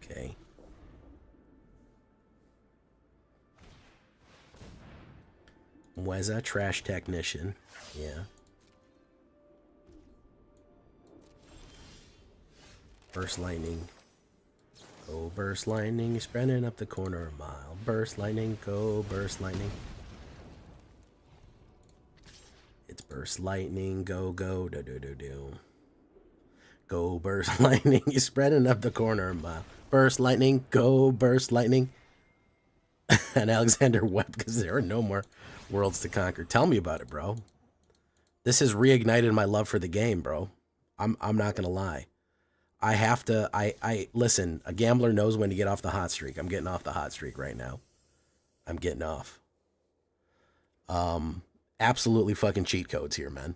Okay. Weza Trash Technician. Yeah. Burst Lightning. Go Burst Lightning. You're spreading up the corner a mile. Burst Lightning. Go Burst Lightning. It's Burst Lightning, go, do, do, do, do. Go, Burst Lightning, you're spreading up the corner a mile. Burst Lightning, go, Burst Lightning. And Alexander wept because there are no more worlds to conquer. Tell me about it, bro. This has reignited my love for the game, bro. I'm not going to lie. I have to, listen, a gambler knows when to get off the hot streak. I'm getting off the hot streak right now. I'm getting off. Absolutely fucking cheat codes here, man.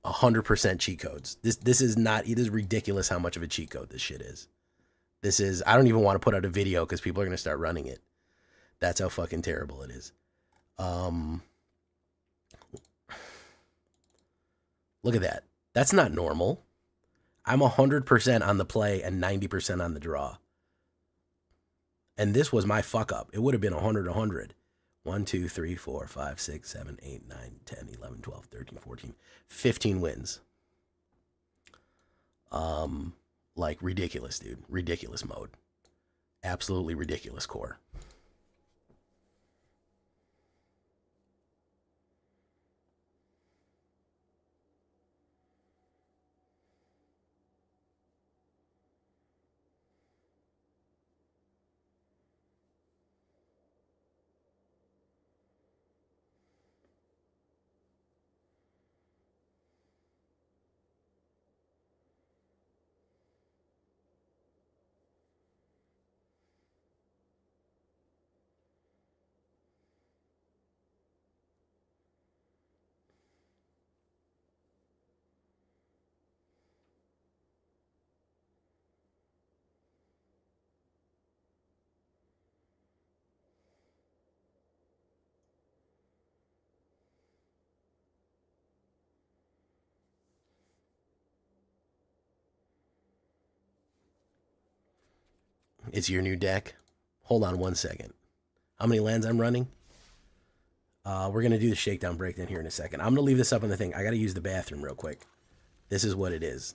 100% cheat codes. This is not, it is ridiculous how much of a cheat code this shit is. This is, I don't even want to put out a video because people are going to start running it. That's how fucking terrible it is. Look at that. That's not normal. I'm 100% on the play and 90% on the draw. And this was my fuck up. It would have been 100-100. 1, 2, 3, 4, 5, 6, 7, 8, 9, 10, 11, 12, 13, 14, 15 wins. Like ridiculous, dude. Ridiculous mode. Absolutely ridiculous core. It's your new deck. Hold on one second. How many lands I'm running? We're going to do the shakedown breakdown here in a second. I'm going to leave this up on the thing. I got to use the bathroom real quick. This is what it is.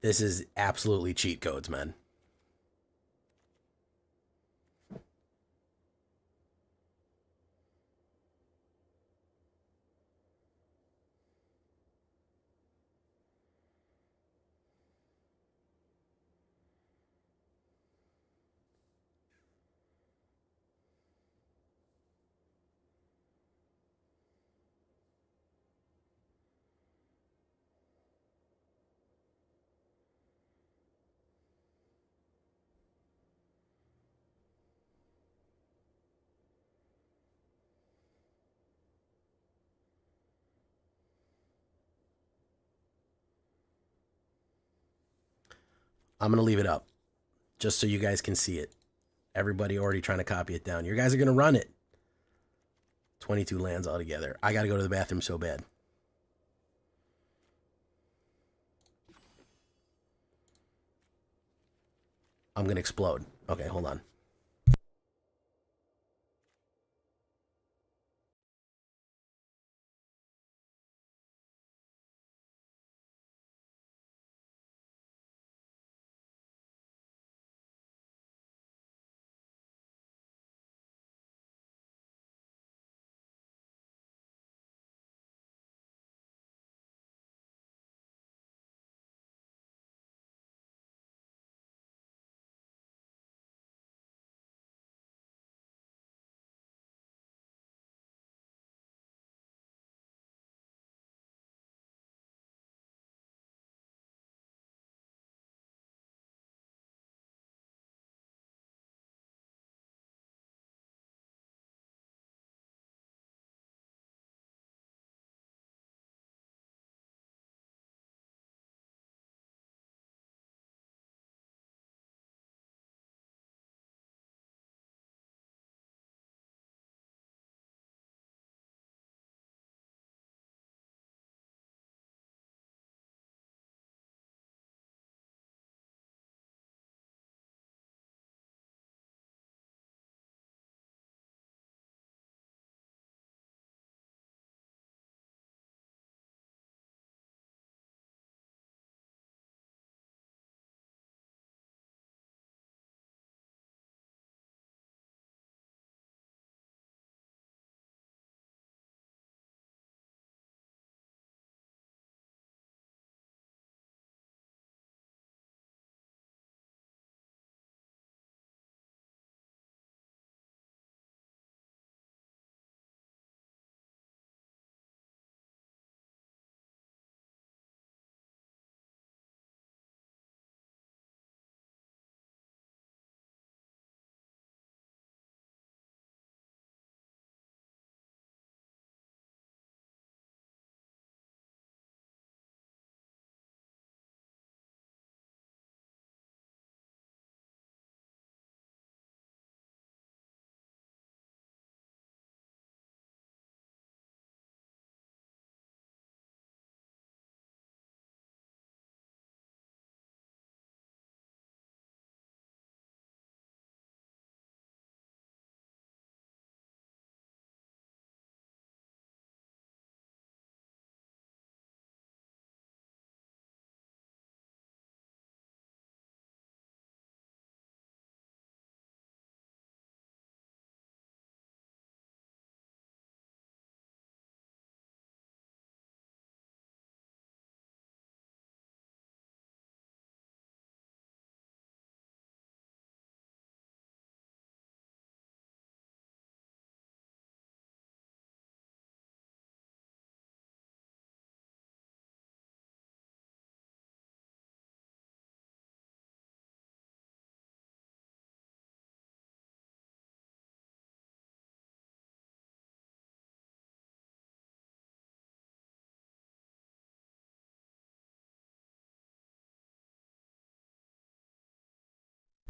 This is absolutely cheat codes, man. I'm going to leave it up just so you guys can see it. Everybody already trying to copy it down. You guys are going to run it. 22 lands altogether. I got to go to the bathroom so bad. I'm going to explode. Okay, hold on.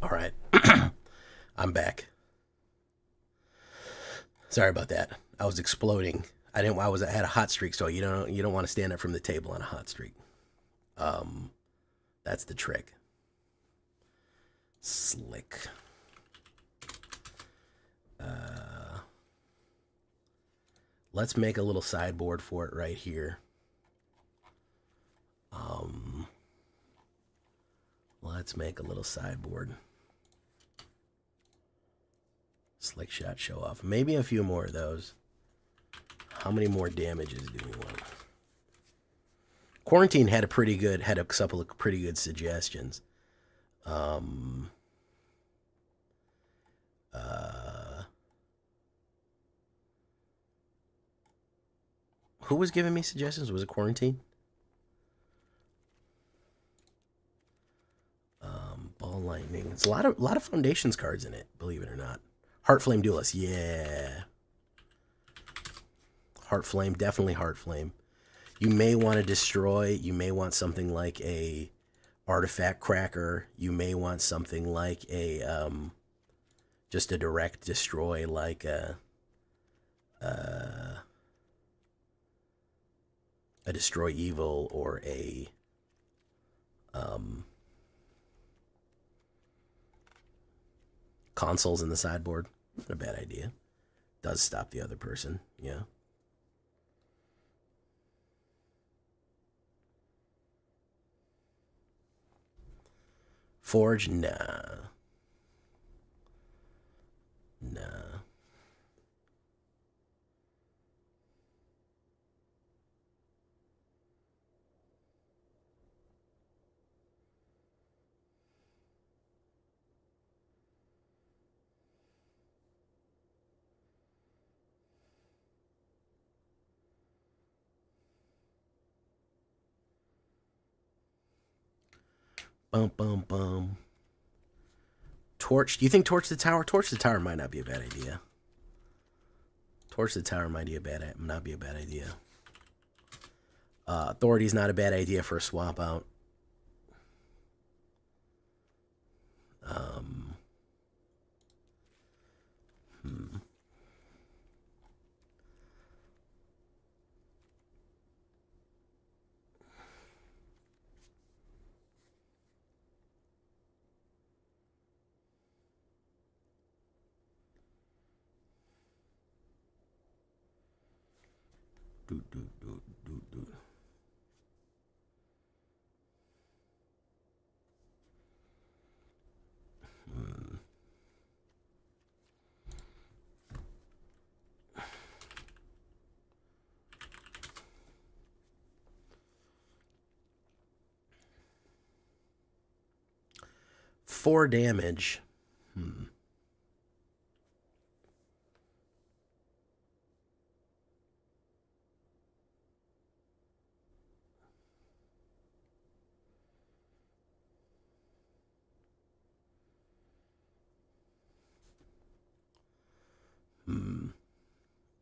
All right. I'm back. Sorry about that. I was exploding. I had a hot streak, so you don't want to stand up from the table on a hot streak. That's the trick. Slick. let's make a little sideboard for it right here. Let's make a little sideboard. Slick shot, show off. Maybe a few more of those. How many more damages do we want? Quarantine had a couple of pretty good suggestions. Who was giving me suggestions? Was it Quarantine? Ball Lightning. It's a lot of Foundations cards in it, believe it or not. Heartflame Duelist, yeah. Heartflame, definitely Heartflame. You may want to destroy. You may want something like a Artifact Cracker. You may want something like a just a direct destroy, like a Destroy Evil or a Consoles in the sideboard. Not a bad idea. Does stop the other person, yeah. Forge, nah. Nah. Bum, bum, bum. Torch. Do you think Torch the Tower? Torch the Tower might not be a bad idea. Torch the Tower might not be a bad idea. Authority's not a bad idea for a swap out. Do, do, do, do, do. Four damage.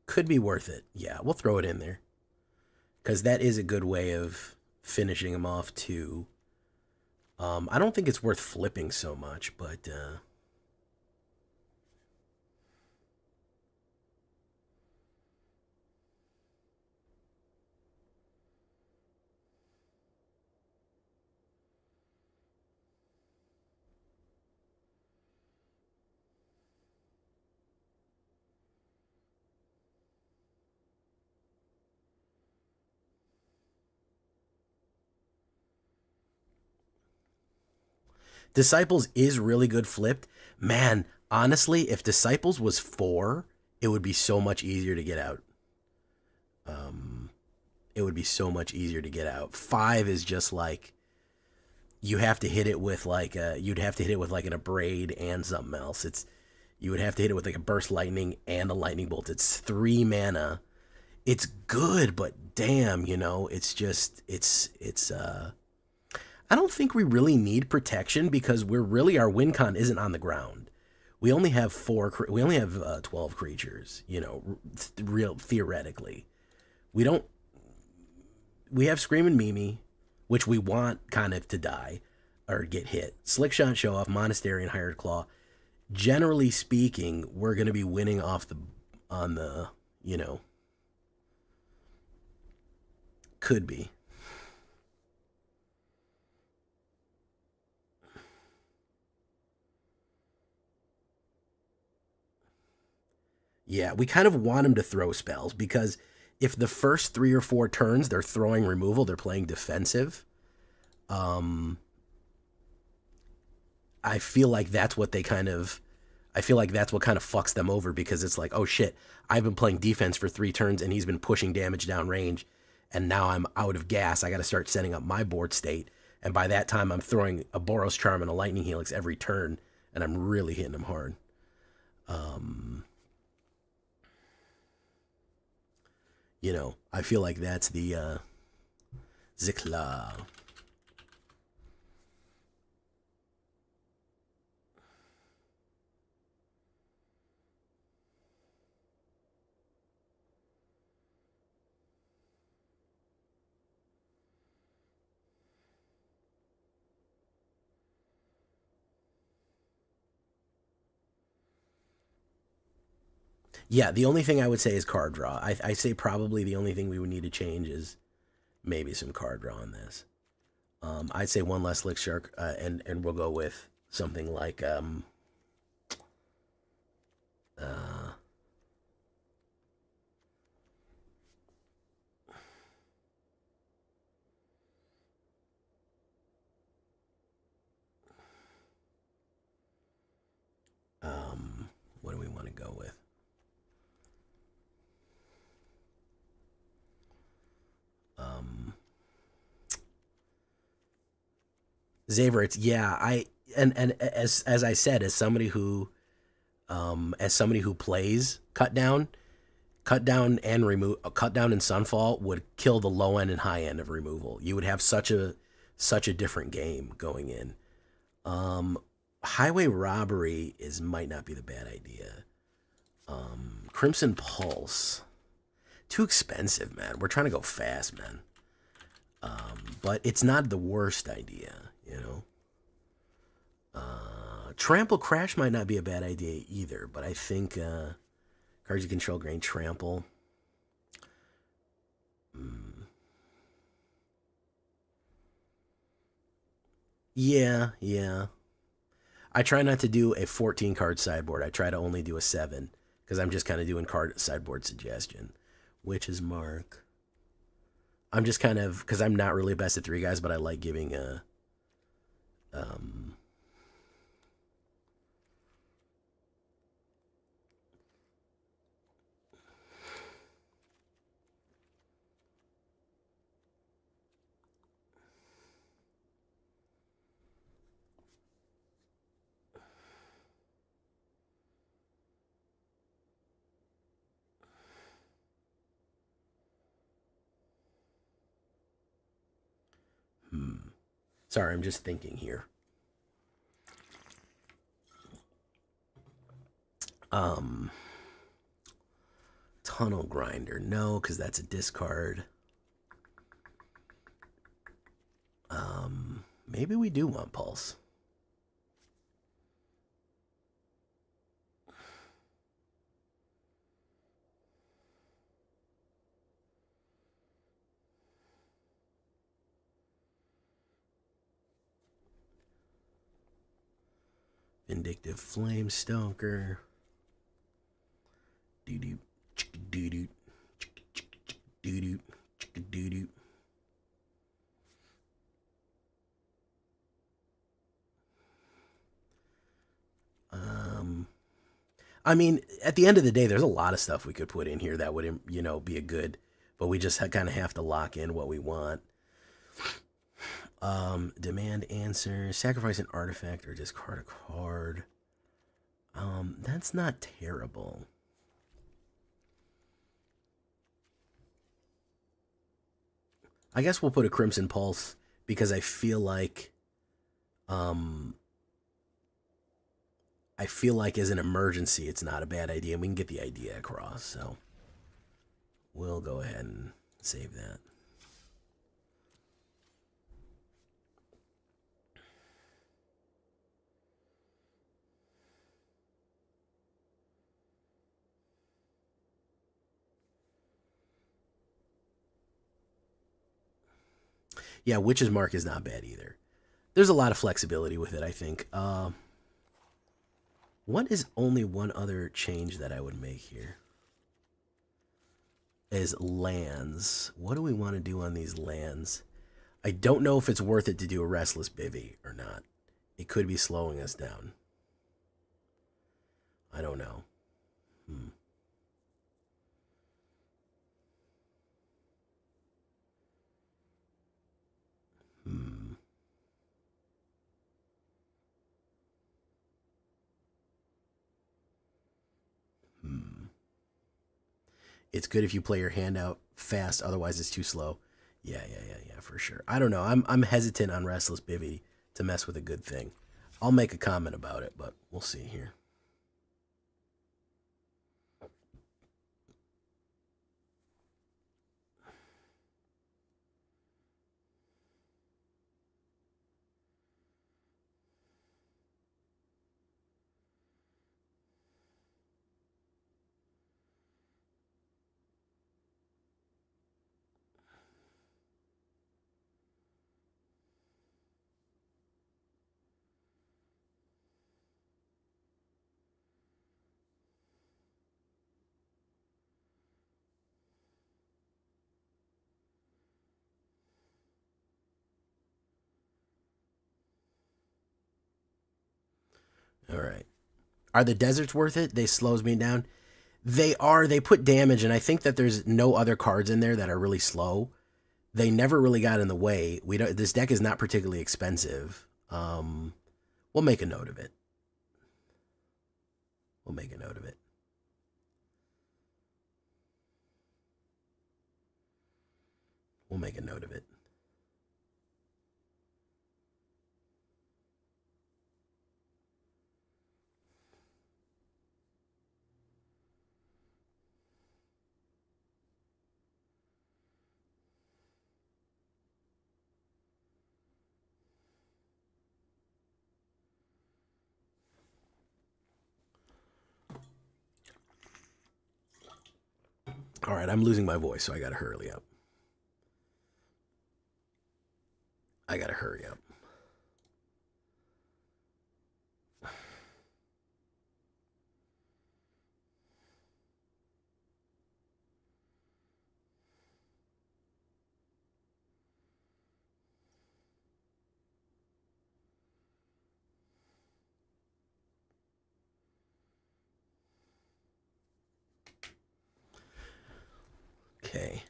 Could be worth it. Yeah, we'll throw it in there. Because that is a good way of finishing him off, too. I don't think it's worth flipping so much, but... Disciples is really good flipped. Man, honestly, if Disciples was 4, it would be so much easier to get out. It would be so much easier to get out. 5 is just like you have to hit it with like you'd have to hit it with like an Abrade and something else. You would have to hit it with like a Burst Lightning and a Lightning Bolt. It's 3 mana. It's good, but damn, it's just I don't think we really need protection because our win con isn't on the ground. We only have 12 creatures, real theoretically. We have Screaming Mimi, which we want kind of to die or get hit. Slick Shot, Show Off, Monastery, and Hired Claw. Generally speaking, we're going to be winning on the, could be. Yeah, we kind of want him to throw spells because if the first 3 or 4 turns they're throwing removal, they're playing defensive. Um, I feel like that's what they kind of. I feel like that's what kind of fucks them over because it's like, oh shit, I've been playing defense for 3 turns and he's been pushing damage down range, and now I'm out of gas. I got to start setting up my board state, and by that time I'm throwing a Boros Charm and a Lightning Helix every turn, and I'm really hitting him hard. You know, I feel like that's the Zikla. Yeah, the only thing I would say is card draw. I say probably the only thing we would need to change is maybe some card draw on this. I'd say one less Lick Shark, and we'll go with something like uh, what do we want to go with? Zavert, yeah, and as I said, as somebody who plays cut down and remove cut down and Sunfall would kill the low end and high end of removal. You would have such a different game going in. Highway robbery is might not be the bad idea. Crimson Pulse, too expensive, man. We're trying to go fast, man. But it's not the worst idea, you know. Trample Crash might not be a bad idea either, but I think cards you control gain trample. Yeah, yeah. I try not to do a 14 card sideboard. I try to only do a 7 because I'm just kind of doing card sideboard suggestion. Witch's Mark. I'm just kind of because I'm not really best at 3 guys, but I like giving a um sorry, I'm just thinking here. Um Tunnel Grinder, no, because that's a discard. Maybe we do want Pulse. Vindictive Flamestoker. Doo doo, doo doo, doo doo, doo doo. I mean, at the end of the day, there's a lot of stuff we could put in here that would, you know, be a good, but we just kind of have to lock in what we want. Demand answer, sacrifice an artifact or discard a card. That's not terrible. I guess we'll put a Crimson Pulse because I feel like as an emergency, it's not a bad idea. We can get the idea across, so we'll go ahead and save that. Yeah, Witch's Mark is not bad either. There's a lot of flexibility with it, I think. What is only one other change that I would make here? is lands. What do we want to do on these lands? I don't know if it's worth it to do a Restless Bivy or not. It could be slowing us down. I don't know. It's good if you play your hand out fast, otherwise it's too slow. Yeah, for sure. I don't know. I'm hesitant on Restless Bivy to mess with a good thing. I'll make a comment about it, but we'll see here. All right. Are the deserts worth it? They slows me down. They are. They put damage, and I think that there's no other cards in there that are really slow. They never really got in the way. We don't. This deck is not particularly expensive. We'll make a note of it. We'll make a note of it. We'll make a note of it. All right, I'm losing my voice, so I gotta hurry up. I gotta hurry up. Okay.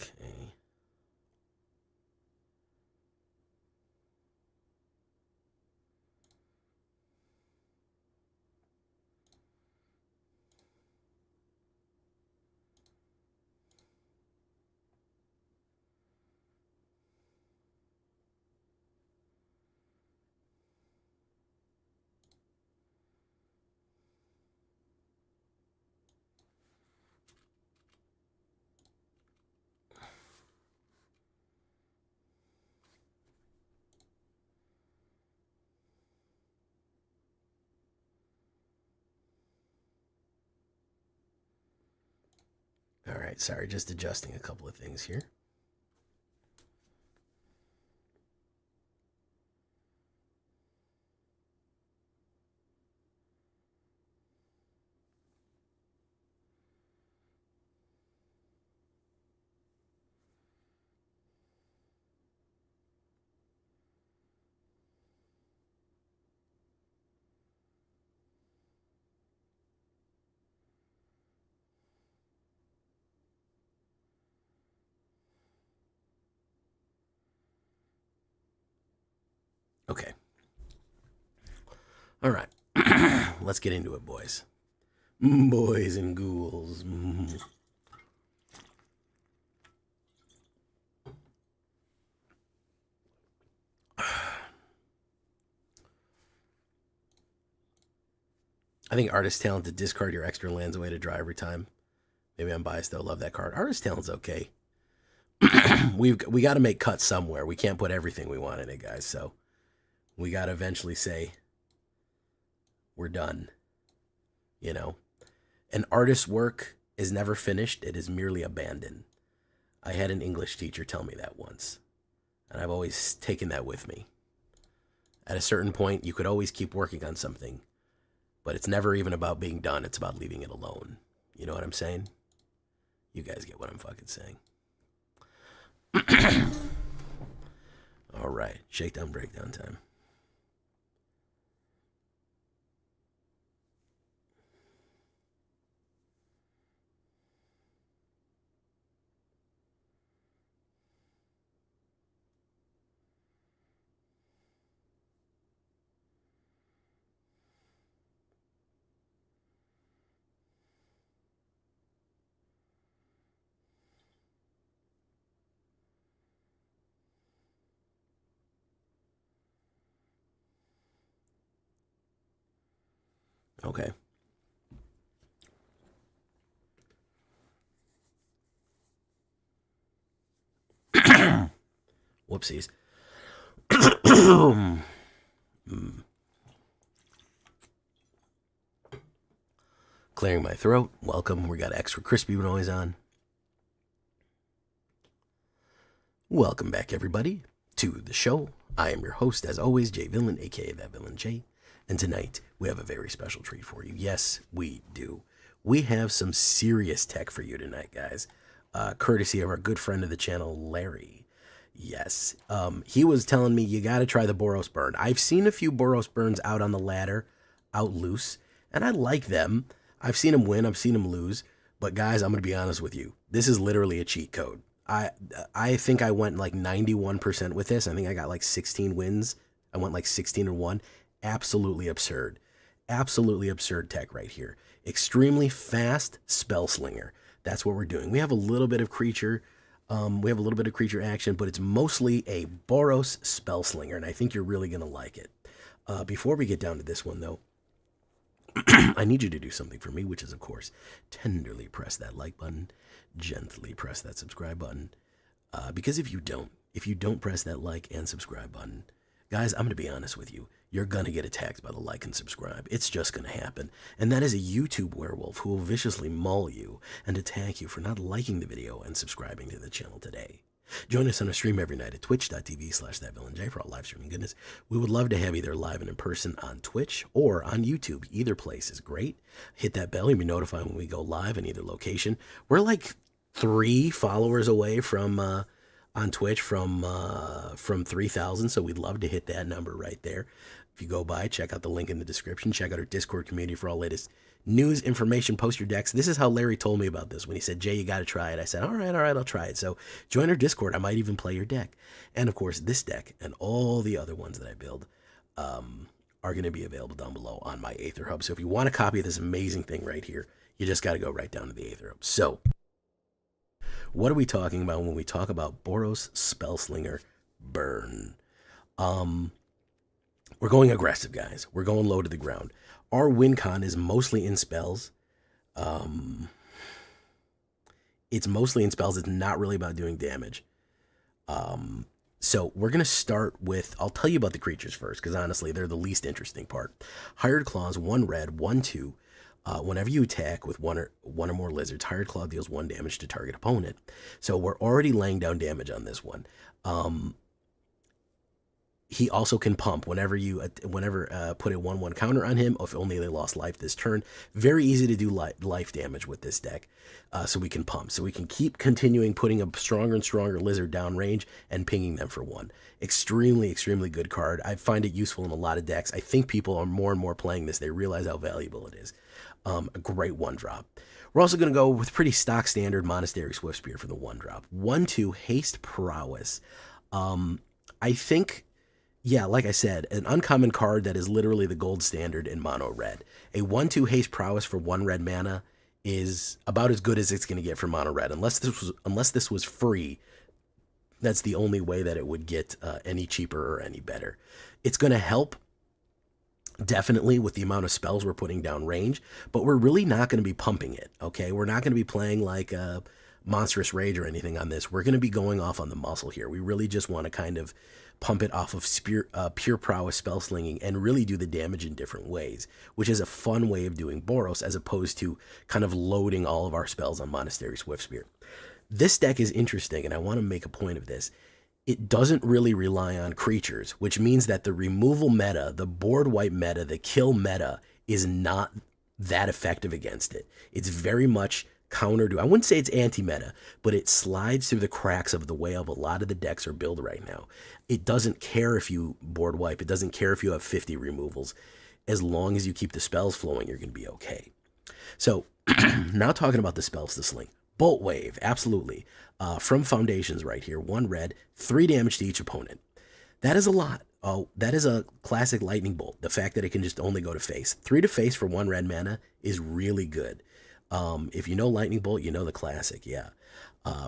Okay. All right, sorry, just adjusting a couple of things here. Okay. All right. Let's get into it, boys. Boys and ghouls. I think Artist Talent to discard your extra lands away to draw every time. Maybe I'm biased though. Love that card. Artist Talent's okay. we got to make cuts somewhere. We can't put everything we want in it, guys. So we got to eventually say we're done. You know, an artist's work is never finished, it is merely abandoned. I had an English teacher tell me that once, and I've always taken that with me. At a certain point, you could always keep working on something, but it's never even about being done, it's about leaving it alone. You know what I'm saying? You guys get what I'm fucking saying. All right, shakedown, breakdown time. Okay. Whoopsies. Clearing my throat. Welcome. We got extra crispy noise on. Welcome back, everybody, to the show. I am your host, as always, Jay Villain, aka That Villain J. And tonight, we have a very special treat for you. Yes, we do. We have some serious tech for you tonight, guys. Courtesy of our good friend of the channel, Larry. Yes. He was telling me you got to try the Boros burn. I've seen a few Boros burns out on the ladder, out loose, and I like them. I've seen them win, I've seen them lose. But guys, I'm going to be honest with you. This is literally a cheat code. I think I went like 91% with this. I think I got like 16 wins. I went like 16-1. Absolutely absurd. Absolutely absurd tech right here. Extremely fast spell slinger. That's what we're doing. We have a little bit of creature. Action, but it's mostly a Boros spell slinger, and I think you're really gonna like it. Before we get down to this one, though, I need you to do something for me, which is, of course, tenderly press that like button, gently press that subscribe button. Because if you don't press that like and subscribe button, guys, I'm going to be honest with you. You're going to get attacked by the like and subscribe. It's just going to happen. And that is a YouTube werewolf who will viciously maul you and attack you for not liking the video and subscribing to the channel today. Join us on a stream every night at twitch.tv/thatvillainj for all live streaming goodness. We would love to have you there live and in person on Twitch or on YouTube. Either place is great. Hit that bell. You'll be notified when we go live in either location. We're like 3 followers away from on Twitch from 3,000, so we'd love to hit that number right there. If you go by, check out the link in the description. Check out our Discord community for all latest news, information, post your decks. This is how Larry told me about this when he said, Jay, you got to try it. I said, all right, I'll try it. So join our Discord. I might even play your deck. And of course, this deck and all the other ones that I build are going to be available down below on my AetherHub. So if you want a copy of this amazing thing right here, you just got to go right down to the AetherHub. So what are we talking about when we talk about Boros Spellslinger Burn? We're going aggressive, guys. We're going low to the ground. Our win con is mostly in spells. It's mostly in spells. It's not really about doing damage. So we're going to start with, I'll tell you about the creatures first, because honestly, they're the least interesting part. Hired Claws, 1 red, 1/2. Whenever you attack with one or more lizards, Hired Claw deals 1 damage to target opponent. So we're already laying down damage on this one. He also can pump whenever put a 1/1 counter on him, if only they lost life this turn. Very easy to do life damage with this deck. So we can pump. So we can keep continuing putting a stronger and stronger lizard down range and pinging them for 1. Extremely, extremely good card. I find it useful in a lot of decks. I think people are more and more playing this. They realize how valuable it is. A great 1-drop. We're also going to go with pretty stock standard Monastery Swift Spear for the 1-drop. 1/2 Haste Prowess. I think, yeah, like I said, an uncommon card that is literally the gold standard in mono red. A 1/2 Haste Prowess for 1 red mana is about as good as it's going to get for mono red. Unless this was free, that's the only way that it would get any cheaper or any better. It's going to help definitely with the amount of spells we're putting down range, but we're really not going to be pumping it, okay? We're not going to be playing like monstrous rage or anything on this. We're going to be going off on the muscle here. We really just want to kind of pump it off of pure prowess spell slinging and really do the damage in different ways, which is a fun way of doing Boros as opposed to kind of loading all of our spells on Monastery Swiftspear. This deck is interesting, and I want to make a point of this. It doesn't really rely on creatures, which means that the removal meta, the board wipe meta, the kill meta is not that effective against it. It's very much counter to, I wouldn't say it's anti-meta, but it slides through the cracks of the way of a lot of the decks are built right now. It doesn't care if you board wipe. It doesn't care if you have 50 removals. As long as you keep the spells flowing, you're going to be okay. So now talking about the spells to sling. Bolt Wave, absolutely. From Foundations right here, 1 red, 3 damage to each opponent. That is a lot. Oh, that is a classic lightning bolt. The fact that it can just only go to face. 3 to face for 1 red mana is really good. If you know lightning bolt, you know the classic. Yeah,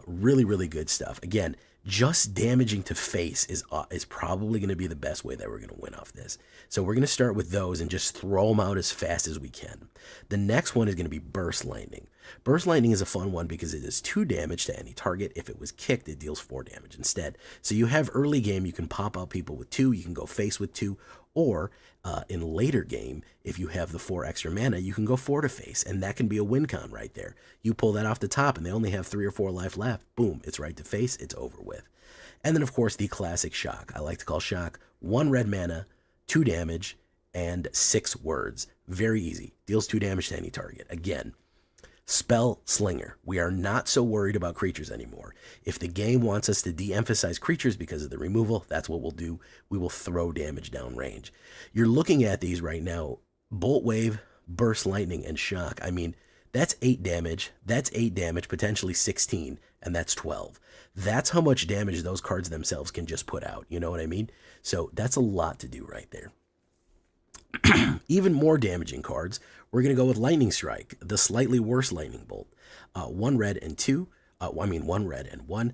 really, really good stuff. Again, just damaging to face is probably going to be the best way that we're going to win off this. So we're going to start with those and just throw them out as fast as we can. The next one is going to be Burst Lightning. Burst Lightning is a fun one because it is 2 damage to any target. If it was kicked, it deals 4 damage instead. So you have early game, you can pop out people with 2, you can go face with 2, or in later game, if you have the 4 extra mana, you can go 4 to face, and that can be a win con right there. You pull that off the top, and they only have 3 or 4 life left. Boom, it's right to face, it's over with. And then, of course, the classic Shock. I like to call Shock 1 red mana, 2 damage, and 6 words. Very easy. Deals 2 damage to any target. Again, Spell Slinger. We are not so worried about creatures anymore. If the game wants us to de-emphasize creatures because of the removal, that's what we'll do. We will throw damage down range. You're looking at these right now. Bolt Wave, Burst Lightning, and Shock. I mean, that's 8 damage. That's 8 damage, potentially 16, and that's 12. That's how much damage those cards themselves can just put out. You know what I mean? So that's a lot to do right there. Even more damaging cards, we're going to go with Lightning Strike, the slightly worse Lightning Bolt. 1 red and 2, 1 red and 1,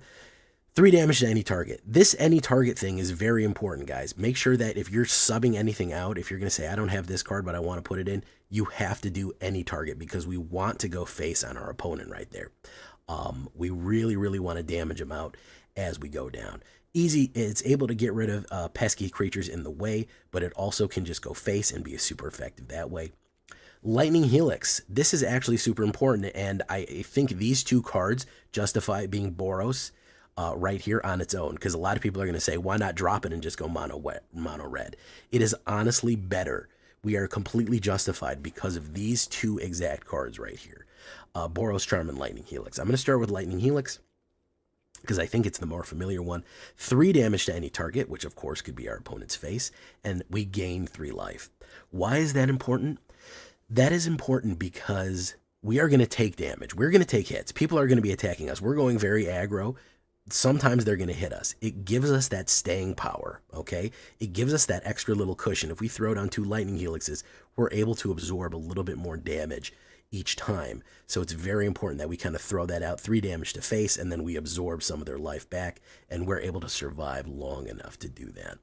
3 damage to any target. This any target thing is very important, guys. Make sure that if you're subbing anything out, if you're going to say, I don't have this card, but I want to put it in, you have to do any target because we want to go face on our opponent right there. We really, really want to damage them out as we go down. Easy, it's able to get rid of pesky creatures in the way, but it also can just go face and be super effective that way. Lightning Helix. This is actually super important, and I think these 2 cards justify being Boros right here on its own, because a lot of people are going to say, why not drop it and just go mono red? It is honestly better. We are completely justified because of these 2 exact cards right here. Boros Charm and Lightning Helix. I'm going to start with Lightning Helix, because I think it's the more familiar one. 3 damage to any target, which of course could be our opponent's face, and we gain 3 life. Why is that important? That is important because we are going to take damage. We're going to take hits. People are going to be attacking us. We're going very aggro. Sometimes they're going to hit us. It gives us that staying power, okay? It gives us that extra little cushion. If we throw down 2 Lightning Helixes, we're able to absorb a little bit more damage each time. So it's very important that we kind of throw that out, 3 damage to face, and then we absorb some of their life back, and we're able to survive long enough to do that.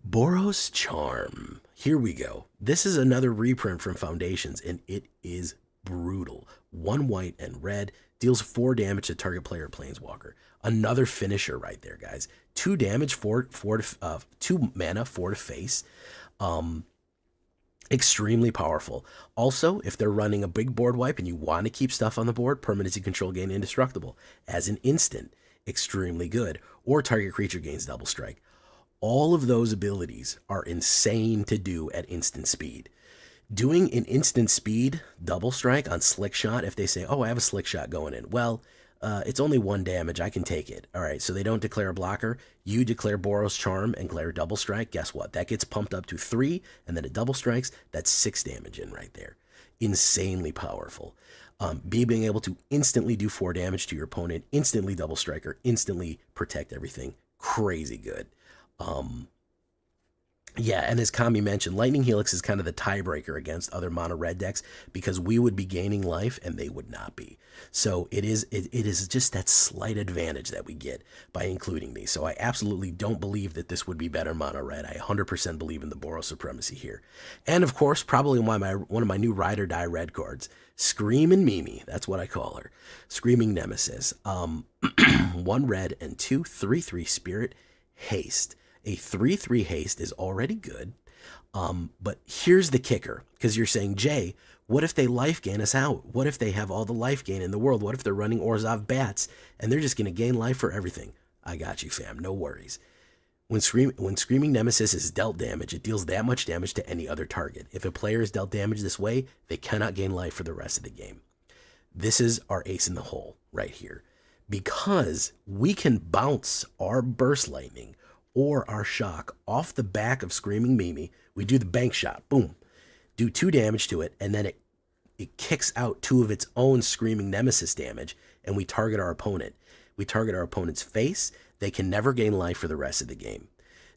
Boros Charm. Here we go. This is another reprint from Foundations, and it is brutal. 1 white and red, deals 4 damage to target player or planeswalker. Another finisher right there, guys. 2 damage, 2 mana, 4 to face. Extremely powerful. Also, if they're running a big board wipe and you want to keep stuff on the board, permanency control gain indestructible. As an instant, extremely good. Or target creature gains double strike. All of those abilities are insane to do at instant speed. Doing an instant speed double strike on Slick Shot, if they say, oh, I have a Slick Shot going in. Well, it's only 1 damage. I can take it. All right, so they don't declare a blocker. You declare Boros Charm and declare double strike. Guess what? That gets pumped up to 3, and then it double strikes. That's 6 damage in right there. Insanely powerful. Being able to instantly do 4 damage to your opponent, instantly double striker, instantly protect everything. Crazy good. Yeah, and as Kami mentioned, Lightning Helix is kind of the tiebreaker against other mono red decks because we would be gaining life and they would not be. So it is just that slight advantage that we get by including these. So I absolutely don't believe that this would be better mono red. I 100% believe in the Boros supremacy here. And of course, probably one of my new ride or die red cards, Screaming Mimi. That's what I call her. Screaming Nemesis. 1 red and 2 3/3 Spirit Haste. A 3/3 haste is already good, but here's the kicker, because you're saying, Jay, what if they life gain us out? What if they have all the life gain in the world? What if they're running Orzhov Bats and they're just going to gain life for everything? I got you, fam. No worries. When Screaming Nemesis is dealt damage, it deals that much damage to any other target. If a player is dealt damage this way, they cannot gain life for the rest of the game. This is our ace in the hole right here, because we can bounce our Burst Lightning or our shock off the back of Screaming Mimi. We do the bank shot, boom, do 2 damage to it, and then it kicks out 2 of its own Screaming Nemesis damage, and we target our opponent. We target our opponent's face. They can never gain life for the rest of the game.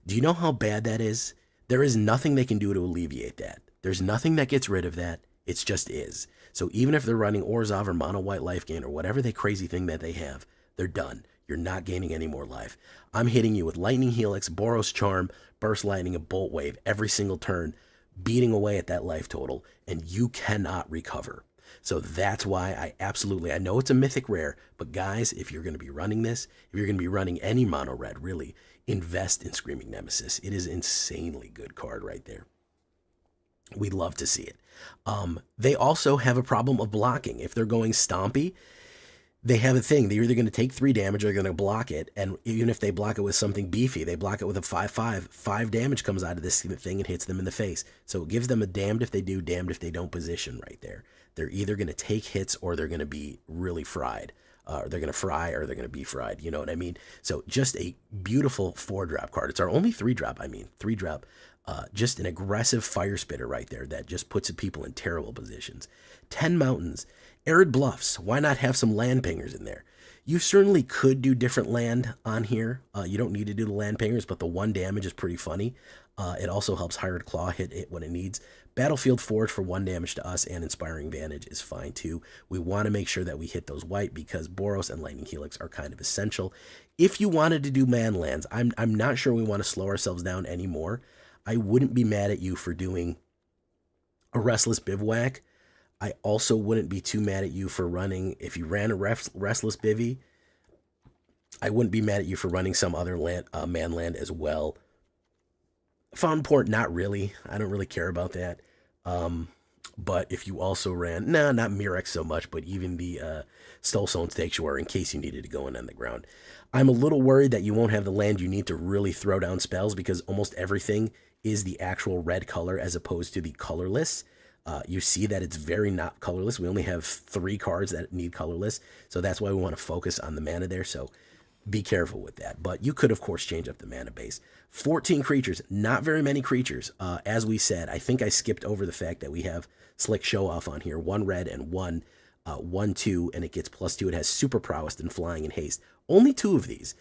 Do you know how bad that is? There is nothing they can do to alleviate that. There's nothing that gets rid of that. It just is. So even if they're running Orzhov or Mono White Life Gain or whatever the crazy thing that they have, they're done. You're not gaining any more life. I'm hitting you with Lightning Helix, Boros Charm, Burst Lightning, and Bolt Wave every single turn, beating away at that life total, and you cannot recover. So that's why I know it's a mythic rare, but guys, if you're going to be running this, if you're going to be running any mono red, really, invest in Screaming Nemesis. It is an insanely good card right there. We'd love to see it. They also have a problem of blocking. If they're going Stompy, they have a thing. They're either going to take 3 damage or they're going to block it. And even if they block it with something beefy, they block it with a 5/5. 5 damage comes out of this thing and hits them in the face. So it gives them a damned if they do, damned if they don't position right there. They're either going to take hits or they're going to be really fried. Or they're going to fry or they're going to be fried. You know what I mean? So just a beautiful 4-drop card. It's our only 3-drop, 3-drop. Just an aggressive fire spitter right there that just puts people in terrible positions. 10 mountains. Arid bluffs. Why not have some land pingers in there? You certainly could do different land on here. You don't need to do the land pingers, but the 1 damage is pretty funny. It also helps Hired Claw hit it when it needs. Battlefield Forge for 1 damage to us and Inspiring Vantage is fine too. We want to make sure that we hit those white because Boros and Lightning Helix are kind of essential. If you wanted to do man lands, I'm not sure we want to slow ourselves down anymore. I wouldn't be mad at you for doing a Restless Bivouac. I also wouldn't be too mad at you for running, if you ran a Restless Bivy, I wouldn't be mad at you for running some other land, man land as well. Fountain Port, not really. I don't really care about that. But if you also ran, not Mirex so much, but even the Stolzone Sanctuary in case you needed to go in on the ground. I'm a little worried that you won't have the land you need to really throw down spells because almost everything is the actual red color as opposed to the colorless. You see that it's very not colorless. We only have 3 cards that need colorless, so that's why we want to focus on the mana there, so be careful with that. But you could, of course, change up the mana base. 14 creatures, not very many creatures. As we said, I think I skipped over the fact that we have Slick Show Off on here, 1 red and 1/2, and it gets +2. It has super prowess and flying and haste. Only 2 of these.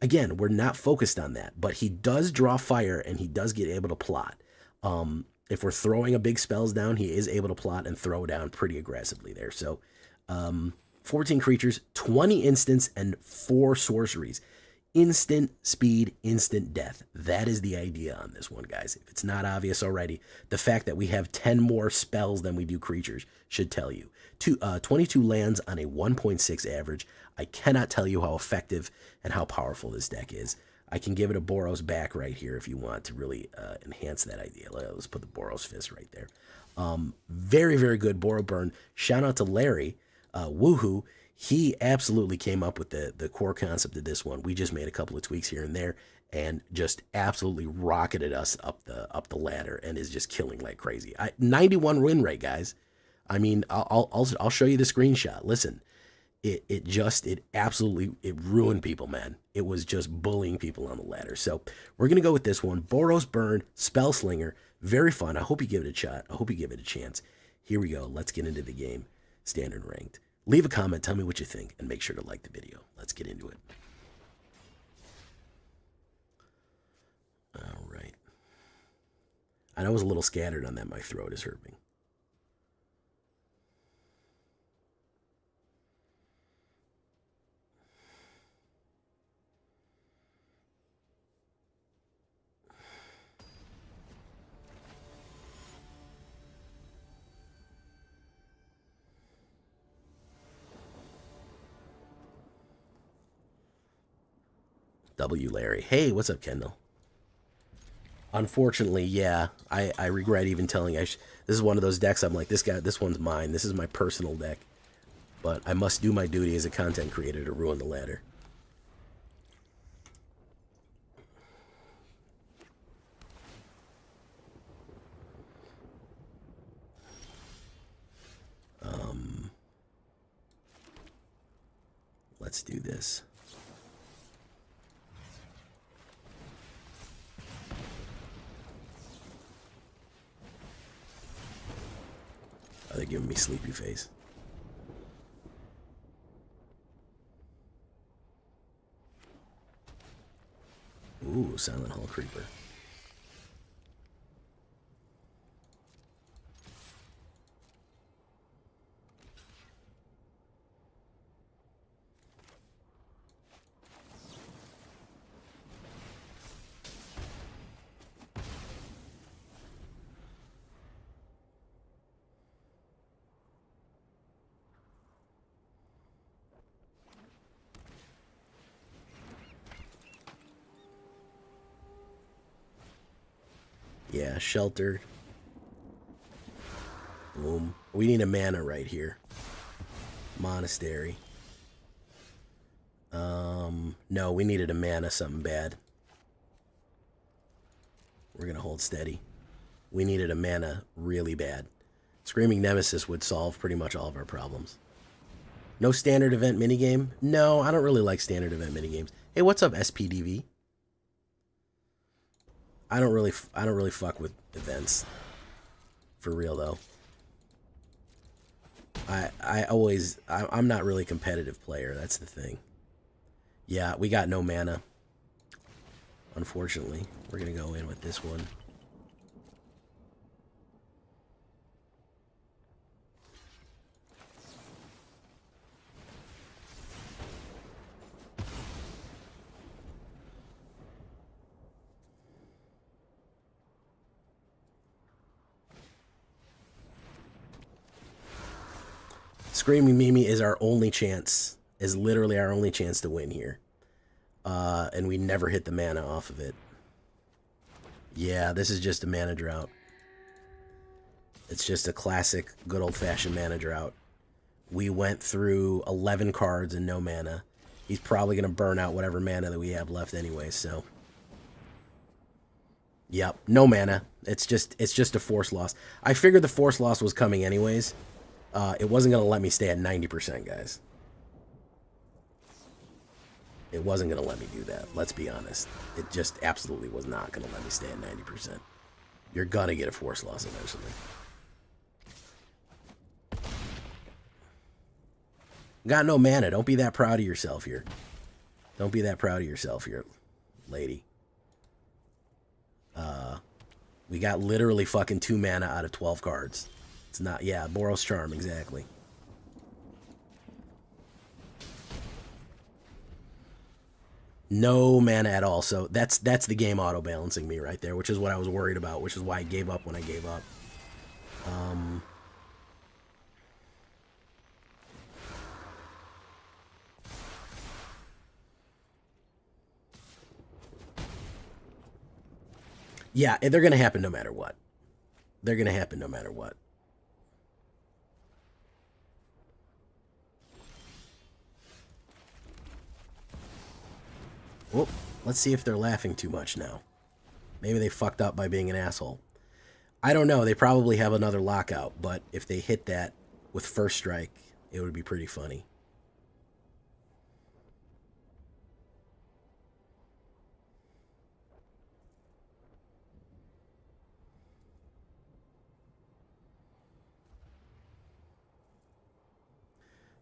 Again, we're not focused on that, but he does draw fire and he does get able to plot. If we're throwing a big spells down, he is able to plot and throw down pretty aggressively there. So 14 creatures, 20 instants, and 4 sorceries. Instant speed, instant death. That is the idea on this one, guys. If it's not obvious already, the fact that we have 10 more spells than we do creatures should tell you. 22 lands on a 1.6 average. I cannot tell you how effective and how powerful this deck is. I can give it a Boros back right here if you want to really enhance that idea. Let's put the Boros Fist right there. Very, very good Boro Burn. Shout out to Larry. Woohoo. He absolutely came up with the core concept of this one. We just made a couple of tweaks here and there and just absolutely rocketed us up the ladder and is just killing like crazy. 91 win rate, guys. I mean, I'll show you the screenshot. Listen. It absolutely ruined people, man. It was just bullying people on the ladder. So we're going to go with this one. Boros Burn, Spellslinger. Very fun. I hope you give it a shot. I hope you give it a chance. Here we go. Let's get into the game. Standard ranked. Leave a comment. Tell me what you think. And make sure to like the video. Let's get into it. All right. I was a little scattered on that. My throat is hurting. W. Larry. Hey, what's up, Kendall? Unfortunately, yeah, I regret even telling you. This is one of those decks I'm like, this one's mine. This is my personal deck. But I must do my duty as a content creator to ruin the ladder. Let's do this. Oh, they're giving me sleepy face. Ooh, Silent Hall Creeper. Yeah, shelter. Boom. We need a mana right here. Monastery. No, we needed a mana something bad. We're gonna hold steady. We needed a mana really bad. Screaming Nemesis would solve pretty much all of our problems. No standard event minigame? No, I don't really like standard event minigames. Hey, what's up, SPDV? I don't really fuck with events. For real though. I'm not really a competitive player, that's the thing. Yeah, we got no mana. Unfortunately. We're gonna go in with this one. Screaming Mimi is our only chance, is literally our only chance to win here. And we never hit the mana off of it. Yeah, this is just a mana drought. It's just a classic, good old-fashioned mana drought. We went through 11 cards and no mana. He's probably going to burn out whatever mana that we have left anyway, so... Yep, no mana. It's just a force loss. I figured the force loss was coming anyways. It wasn't going to let me stay at 90%, guys. It wasn't going to let me do that, let's be honest. It just absolutely was not going to let me stay at 90%. You're going to get a force loss eventually. Got no mana. Don't be that proud of yourself here. Don't be that proud of yourself here, lady. We got literally fucking 2 mana out of 12 cards. It's not, yeah, Boros Charm, exactly. No mana at all, so that's the game auto-balancing me right there, which is what I was worried about, which is why I gave up when I gave up. Yeah, they're going to happen no matter what. They're going to happen no matter what. Well, let's see if they're laughing too much now. Maybe they fucked up by being an asshole. I don't know. They probably have another lockout, but if they hit that with first strike, it would be pretty funny.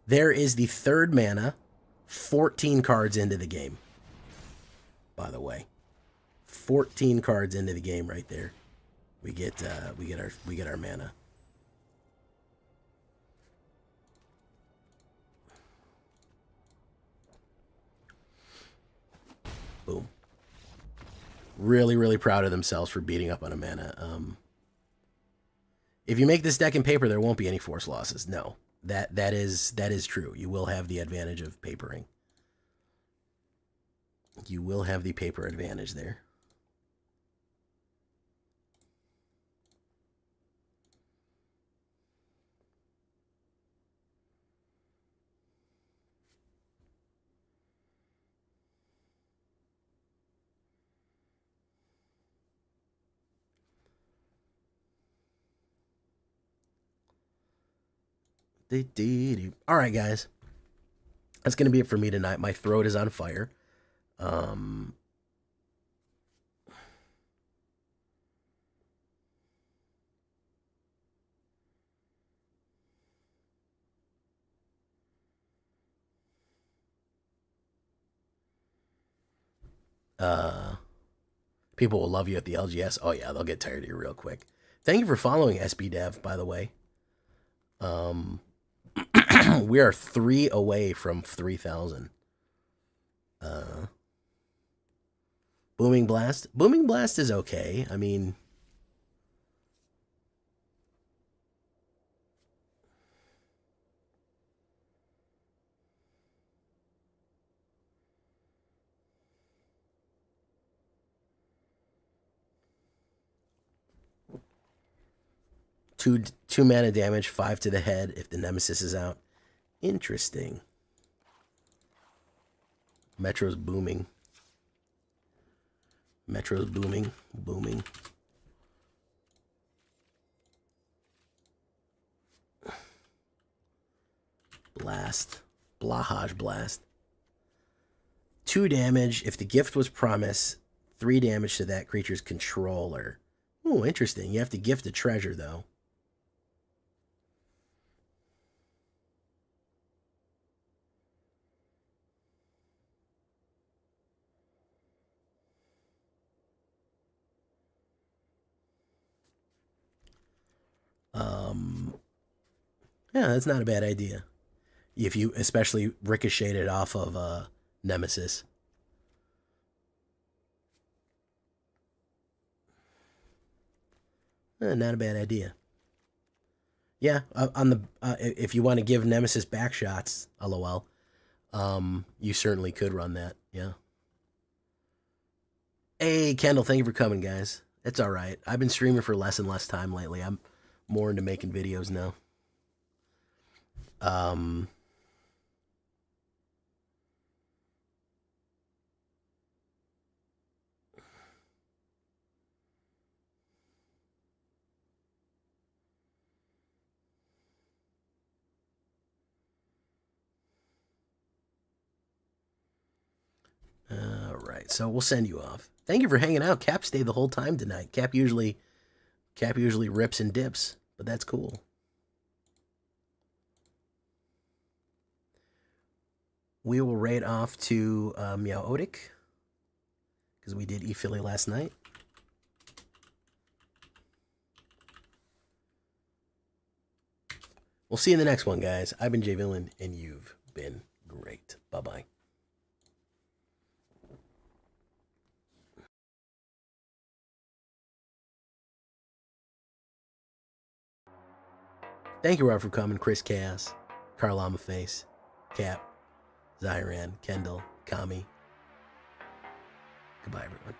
There is the 3rd mana, 14 cards into the game. By the way. 14 cards into the game right there. we get our mana. Boom. Really, really proud of themselves for beating up on a mana. If you make this deck in paper, there won't be any force losses. No, that is true. You will have the advantage of papering. You will have the paper advantage there. All right, guys. That's going to be it for me tonight. My throat is on fire. People will love you at the LGS. Oh, yeah, they'll get tired of you real quick. Thank you for following SBDev, by the way. We are 3 away from 3,000. Booming Blast. Booming Blast is okay. I mean, two mana damage, 5 to the head if the Nemesis is out. Interesting. Metro's booming. Metro's booming. Booming. Blast. Blahaj Blast. 2 damage if the gift was promise. 3 damage to that creature's controller. Ooh, interesting. You have to gift a treasure, though. Yeah, that's not a bad idea. If you especially ricochet it off of Nemesis. Not a bad idea. Yeah, on the if you want to give Nemesis back shots, lol, you certainly could run that. Yeah. Hey, Kendall, thank you for coming, guys. It's all right. I've been streaming for less and less time lately. I'm more into making videos now. All right, so we'll send you off. Thank you for hanging out. Cap stayed the whole time tonight. Cap usually rips and dips, but that's cool. We will raid off to Meow Odic because we did Philly last night. We'll see you in the next one, guys. I've been Jay Villain, and you've been great. Bye-bye. Thank you, Rob, for coming. Chris Chaos, Carlama Face, Cap, Zyran, Kendall, Kami. Goodbye, everyone.